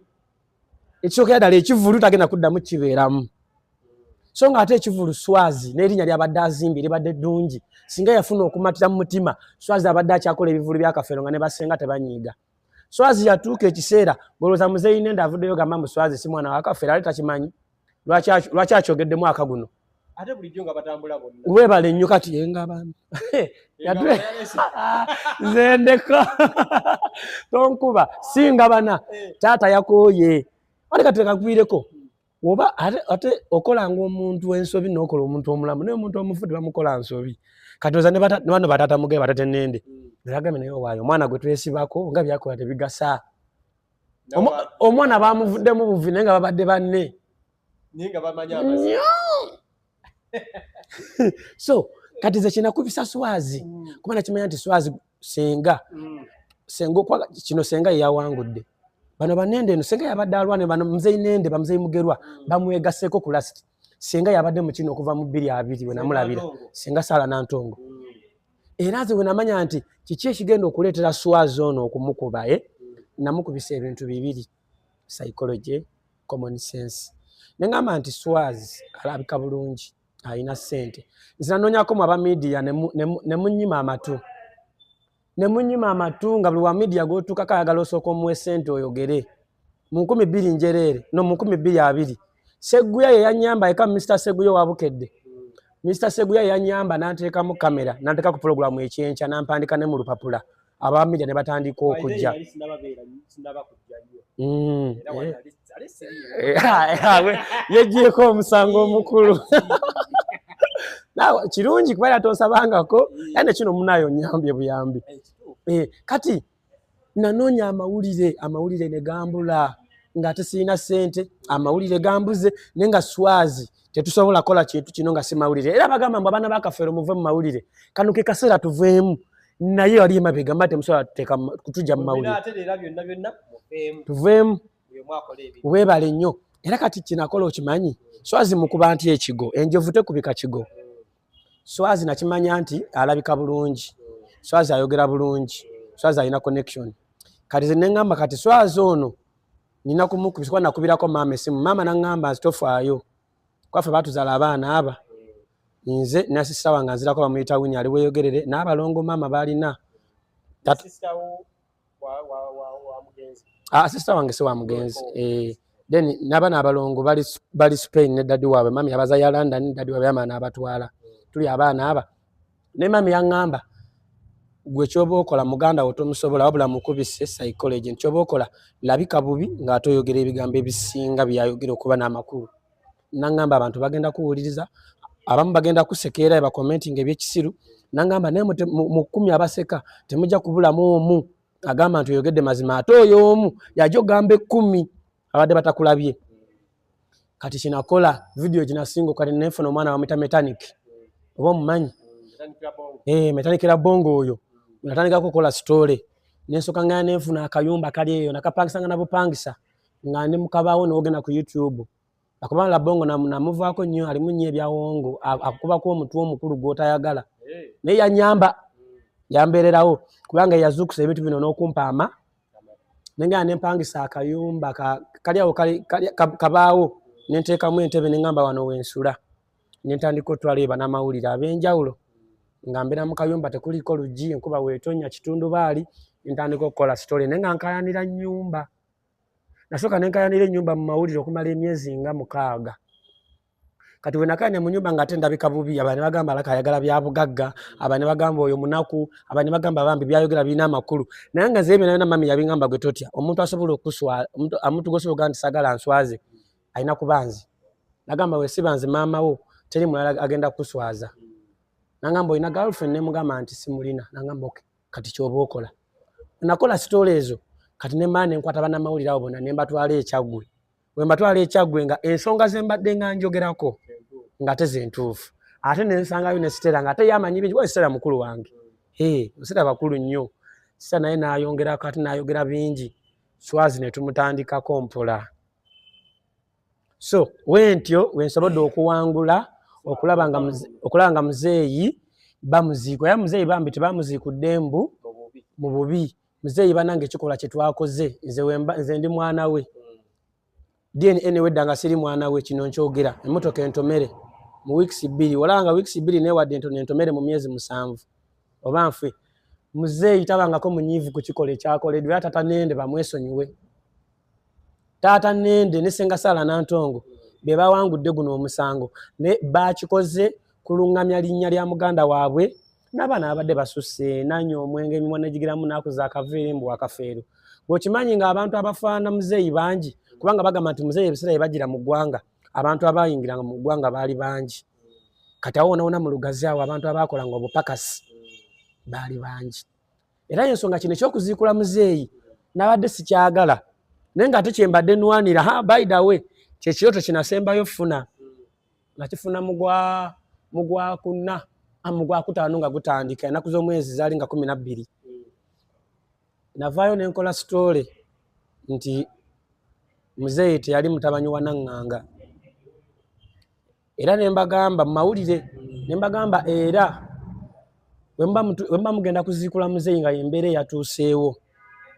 Ekisookera ddala ekivulu tagenda kuddamu kibeeramu. So nga ate ekivulu Swazi n'erinnya lyabadde azimbye libadde ddungi singa yafuna okumatira mu mutima Swazi abadde akyakola ebivulu bya Kafeero nga ne basenga tebanyiiga. Swazi yatuuka ekiseera ngolooza muzeeyi nende avuddeyo gamba mbu Swazi si mwana wa Kafeero ate takimanyi lwaki akyogeddemu akaguno. Ate bulijjo nga batambula bonna. Weebale nnyo kati yenga abantu. Nze ndeka tonkuba singa bana taata yakooye. Ate kati kakubireko oba ate okola ng'omuntu ensobi n'okola omuntu omulamu naye omuntu omufudde bamukola nsobi. Kati oza ne bano bataata muge batate nende neragambe naye waayo omwana gwe twesibako nga byakola tebigasa. Omwana bamuvuddemu buvi naye nga babadde banne. Naye nga bamanya amazima. So kati ze kinakubisa Swazi kubana kimanya nti Swazi senga kino senga yawangudde. Bano banende eno senga yabadde alwane bano muzeeyi nende bamuzeeyi mugerwa bamwegasseko ku last. Senga yabadde mu kino okuva mu 220 we namulabira senga Sala Nantongo. era nze bwe namanya nti kiki ekigenda okuleetera Swazi ono okumukuba namukubisa ebintu bibiri psychology common sense ne ngamba nti Swazi alabika bulungi alina ssente nze nanoonyako mu aba media ne munnyima amatu nga buli wa media g'otuukako ayagala osooka omuwe ssente oyogere mu 2000 njereere no mu 2020 Seguya ye yanyamba eka Mr. Seguya wabukedde Mr. Seguya ye yanyamba n'anteekamu kamera n'anteeka ku programu ekyenkya n'ampandika ne mu lupapula aba media ne batandika okujja yeggyeeko omusango omukulu kirungi kubeera tonsabangako yane kino munayo nyambye buyambi kati nanoonya amawulire ne gambula ng'ate sirina ssente amawulire gambuze naye nga Swazi tetusobola kola kintu kino nga si mawulire era bagamba mbu abaana bakafeero muve mu mawulire kano ke kaseera tuveemu naye wali emabega mba temusobola kutujja mu mawulire tuveemu weebale nnyo era kati kinakola okimanyi Swazi mukuba nti ekigo enjovu tekubika kigo Swazi nakimanya nti alabika bulungi Swazi ayogera bulungi Swazi alina connection kati ze nengamba kati Swazi ono nina kumukubisa kwa nakubirako mama esimu mama nangamba zitofaayo kwafe batuzaala abaana aba nze na sister wange nzirako bamuyita Winnie ali weyogerere n'abalongo mama balina sister wange se wa mugenzi then n'abaana abalongo bali Spain ne daddy waabwe mami abaza ya London daddy waabwe amaana abatwala tuli abaana aba ne mami yangamba gwe kyoba okola muganda wo tomusobola wabula mukubise psychology kyoba okola labika bubi nga toyogera ebigambo ebisinga byayogera okuba n'amakulu nangamba abantu bagenda kuwuliriza abamu bagenda kusekeera eba commenting ebyekisiru nangamba naye mu 10 abaseka temujja kubulamu omu agamba nti oyogedde mazima ate oyo omu yajogamba 10 abadde batakulabye kati kinakola video ginasinga kati nefuna omwana wamwita mechanic oba omumanyi metanikira bongo oyo natandika kukola story nensoka ngana nenfuna akayumba kali eyo nakapangisa nga nabupangisa nga ndi mukabaawo n'ogenda ku YouTube akubala bongo namuvaako nnyo alimu nnyo ebyawongo akubako omutwe omukulu gw'otayagala naye yanyamba yambeererawo kubanga yazuukusa ebintu bino n'okumpaama nenga nempangisa akayumba kali awo kabaawo nenteekamu entebe nengamba wano wensula nentandika otwala n'amawulire ab'enjawulo nga mbeera mu kayumba tekuliko luggi enkuba weetonya kitundu baali nentandika okukola story naye nga nkayanira nnyumba nasooka nenkayanira ennyumba mu mawulire okumala emyezi nga 6 kati we nakayanya mu nyumba nga ate ndabika bubi abane bagamba alaka ayagala bya bugagga abane bagamba oyo munaku abane bagamba bambi byayogera bina amakulu naye nga zeebyo na mami yabingamba gwe totya omuntu asobola okuswa omuntu gosobola okugamba nti sagala nswaze alina kubanzi nagamba we sibanzi maama wo teri mulala agenda kuswaza nangamba oyina girlfriend ne mugamba nti simulina nangamba okay kati kyoba okola nakola story ezo kati ne mane nkwata bana mawulira abo bona ne mbatwala ekyagwe we mbatwala ekyagwe nga ensonga ze mbadde nga njogerako nga teze ntuufu ate ne nsangayo ne Stella nga ate yamanyi bingi Stella mukulu wange Stella bakulu nnyo Stella naye n'ayongera kati n'ayogera bingi Swazi ne tumutandikako mpola so wentyo wensobodde okuwangula okulaba nga muzeeyi bamuziikwa ya muzeeyi bambi tebamuziikudde mbu mu bubi muzeeyi banange ekikola kye twakoze nze ndi mwana we DNA wedda nga siri mwana we kino nkyogera emmotoka entomere mu weeks 2 walanga weeks 2 newadde entomere mu myezi 7 oba nfe muzeeyi tabangako munyiivu ku kikola ekyakoleddwa tata nende bamwesonyiwe tata nende ne Senga Sala Nantongo be bawangudde guno omusango ne bakikoze kulungamya linnya lya muganda waabwe n'abaana abadde basusse nanyo omwenge emimwa negigiramu nakuza akaveere mbu akafeero bw'okimanyi nga abantu abafaana muzeeyi bangi kubanga bagamba nti muzeeyi ebiseera ebagira mu ggwanga abantu abayingiranga mu ggwanga baali bangi kati awo wona mu lugazi awo abantu abakolanga obupakasi baali bangi era ensonga kino ekyokuziikula muzeeyi n'abadde sikyagala naye nga ate kyembadde nwanira by the way kyekyoto kinasembayo funa nakifuna mugwa kuna amugwa kutaano nga gutandika ennaku z'omwezi zaali nga 12 navaayo nenkola story nti muzeeyi teyali mutabanyi wa Naŋŋanga era nembagamba mu mawulire nembagamba era wemba mugenda kuziikula muzeeyi nga embeera yatuuseewo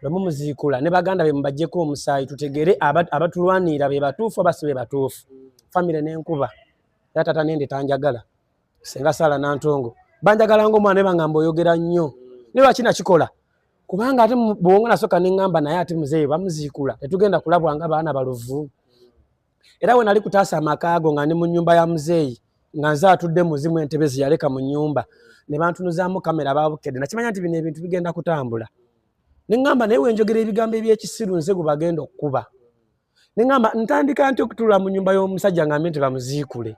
bwe mumuziikula ne baganda be mubaggyeko omusaayi tutegere abatulwanirira be batuufu oba si be batuufu famire n'enkuba era tata nende tanjagala senga Sala Nantongo banjagala ng'omwana ne bangamba oyogera nnyo ne lwaki nakikola kubanga ate bwonga nasooka ne ŋŋamba naye ate muzeeyi bamuziikula tetugenda kulabwa nga baana baluvu era we nali kutaasa amaka ago nga ne mu nnyumba ya muzeeyi nga nze atudde muzimu entebe ziyaleka mu nnyumba ne bantunuzaamu kamera babukedde nakimanya nti bino ebintu bigenda kutambula ne ŋŋamba naye wenjogera ebigambo ebyekisiru nze gwe bagenda okkuba ne ŋŋamba ntandika nti okutuula mu nnyumba y'omusajja ngambe nti bamuziikule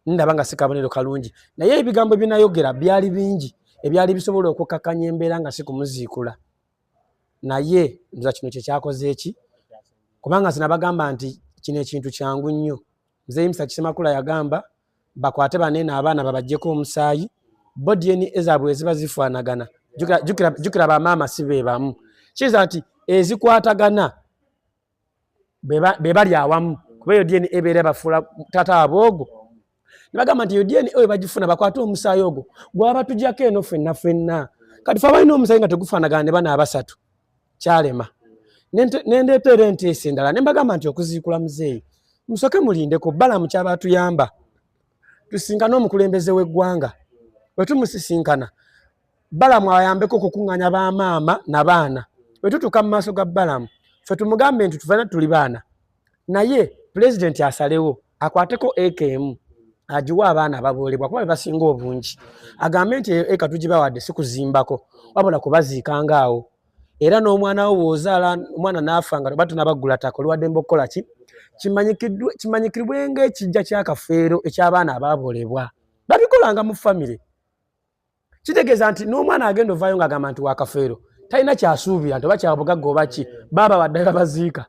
ndaba nga si kabonero kalungi naye ebigambo binayogera byali bingi ebyali bisobola okukakkanya embeera nga si kumuziikula naye ndoza kino kye kyakoze eki kubanga sinabagamba nti kino ekintu kyangu nnyo muzeeyi Mr. Kisemakula yagamba bakwate banene abaana babaggyeko omusaayi bo DNA zaabwe eziba zifaanagana jjukira bamaama si be bamu kiza nti ezikwatagana be bali awamu kuba eyo DNA ebeera bafuula tata aboogo ne bagamba nti eyo DNA oyo bagifuna bakwate omusaayi ogwo gwaba tujjako eno ffenna kati fe abalina omusaayi nga tegufaanagana ne bana abasatu kyalema nendeeta era enteesa endala ne mbagamba nti okuziikula muzeeyi musooke mulindeko Balamu kyaba atuyamba tusinkane omukulembeze w'eggwanga bwe tumusisinkana Balamu ayambeko okukuŋŋaanya bamaama n'abaana bwe tutuuka mu maaso ga Balamu ffe tumugambe nti tufena tuli baana naye pulezidenti asalewo akwateko AKM agiwa abaana ababoolebwa kuba be basinga obungi agambe nti eka tugibawadde si kuzimbako wabula kubaziikanga awo era n'omwana wo bw'ozaala omwana n'afa nga oba tunabagula ttaka oluwaddemba okukola ki kimanyikirwe ng'ekijja ky'akafeero eky'abaana abaaboolebwa babikolanga mu famire kitegeeza nti n'omwana agenda ovaayo ng'agamba nti wakafeero talina kyasuubira nti oba kyabugagga oba ki baaba baddayo babaziika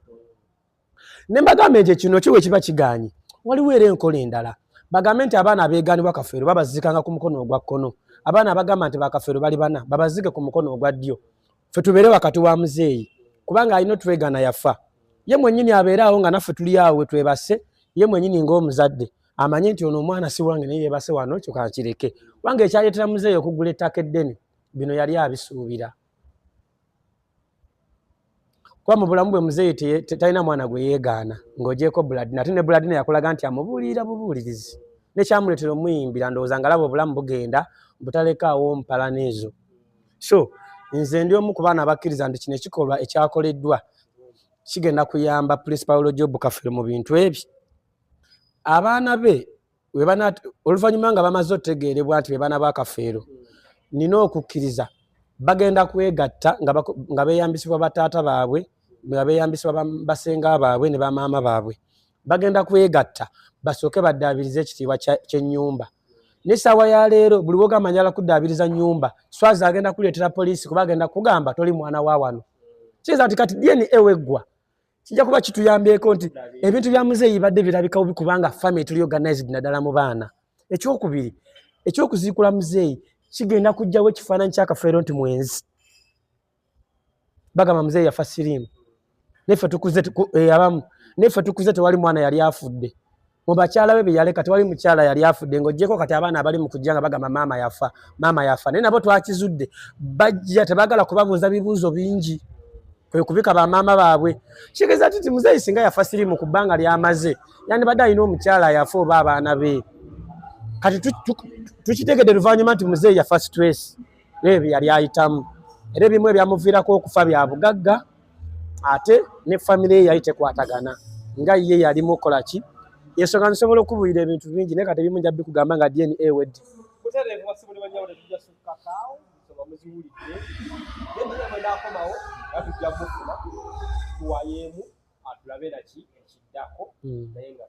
ne mbagamba ekyo kino kiwe kiba kigaanye waliwo era enkola endala bagambe nti abaana abeegaanibwa kafeero babaziikanga ku mukono ogwa kkono abaana abagamba nti bakafeero bali bana babaziike ku mukono ogwa ddyo ffe tubeere wakati wa muzeeyi kubanga alina otwegaana yafa ye mwennyini abeeraawo nga naffe tuli awo we twebase ye mwennyini ng'omuzadde amanye nti ono omwana si wange naye yeebase wano kyo kankireke wange ekyaleetera muzeeyi okugula ettaka eddene bino yali abisuubira kuba mu bulamu bwe muzeeyi talina mwana gwe yeegaana ng'ogyeko Buladini ate ne Buladini yakulaga nti amubuulirira bubuulirizi nekyamuleetera omuyimbira ndowooza nga laba obulamu bugenda butalekaawo mpala n'ezo so nze ndi omu ku baana abakkiriza nti kino ekikolwa ekyakoleddwa kigenda kuyamba Principal Job Kafeero mu bintu ebyo abaana be oluvannyuma nga bamaze otegeerebwa nti be baana ba Kafeero nina okukkiriza bagenda kwegatta nga beeyambisibwa bataata baabwe nga beeyambisibwa basenga baabwe ne bamaama baabwe bagenda kwegatta basooke baddaabirize ekitiibwa ky'ennyumba n'essaawa ya leero buli bwogamba njala kuddaabiriza nnyumba Swazi agenda kuleetera poliisi kuba agenda kugamba toli mwana wa wano kiza nti kati DNA eweggwa kijja kuba kituyambyeko nti ebintu bya muzeeyi badde birabika bubi kubanga family tuli organized naddala mu baana ekyokubiri ekyokuziikula muzeeyi kigenda kujjawo ekifaananyi ky'akafeero nti mwenzi bagamba muzeeyi yafa siriimu neffe tukuze tewali mwana yali afudde mu bakyala be yaleka tewali mukyala yali afudde ng'oggyeko kati abaana abali mu kujja nga bagamba maama yafa naye nabo twakizudde bajja tebaagala kubabuuza bibuuzo bingi kwe kubika bamaama baabwe kitegeeza nti muzeeyi singa yafa siriimu ku bbanga lyamaze yandibadde alina omukyala yafa oba abaana be kati tukitegedde luvannyuma nti muzeeyi yafa stress ebyo yali ayitamu era ebimu ebyamuviirako okufa bya bugagga ate ne famire ye yali tekwatagana nga ye yalimu okola ki yensonga nsobola okubuulira ebintu bingi naye kati ebimu nja bikugamba nga DNA ewedde tuwayeemu atulabe naki ekiddako naye nga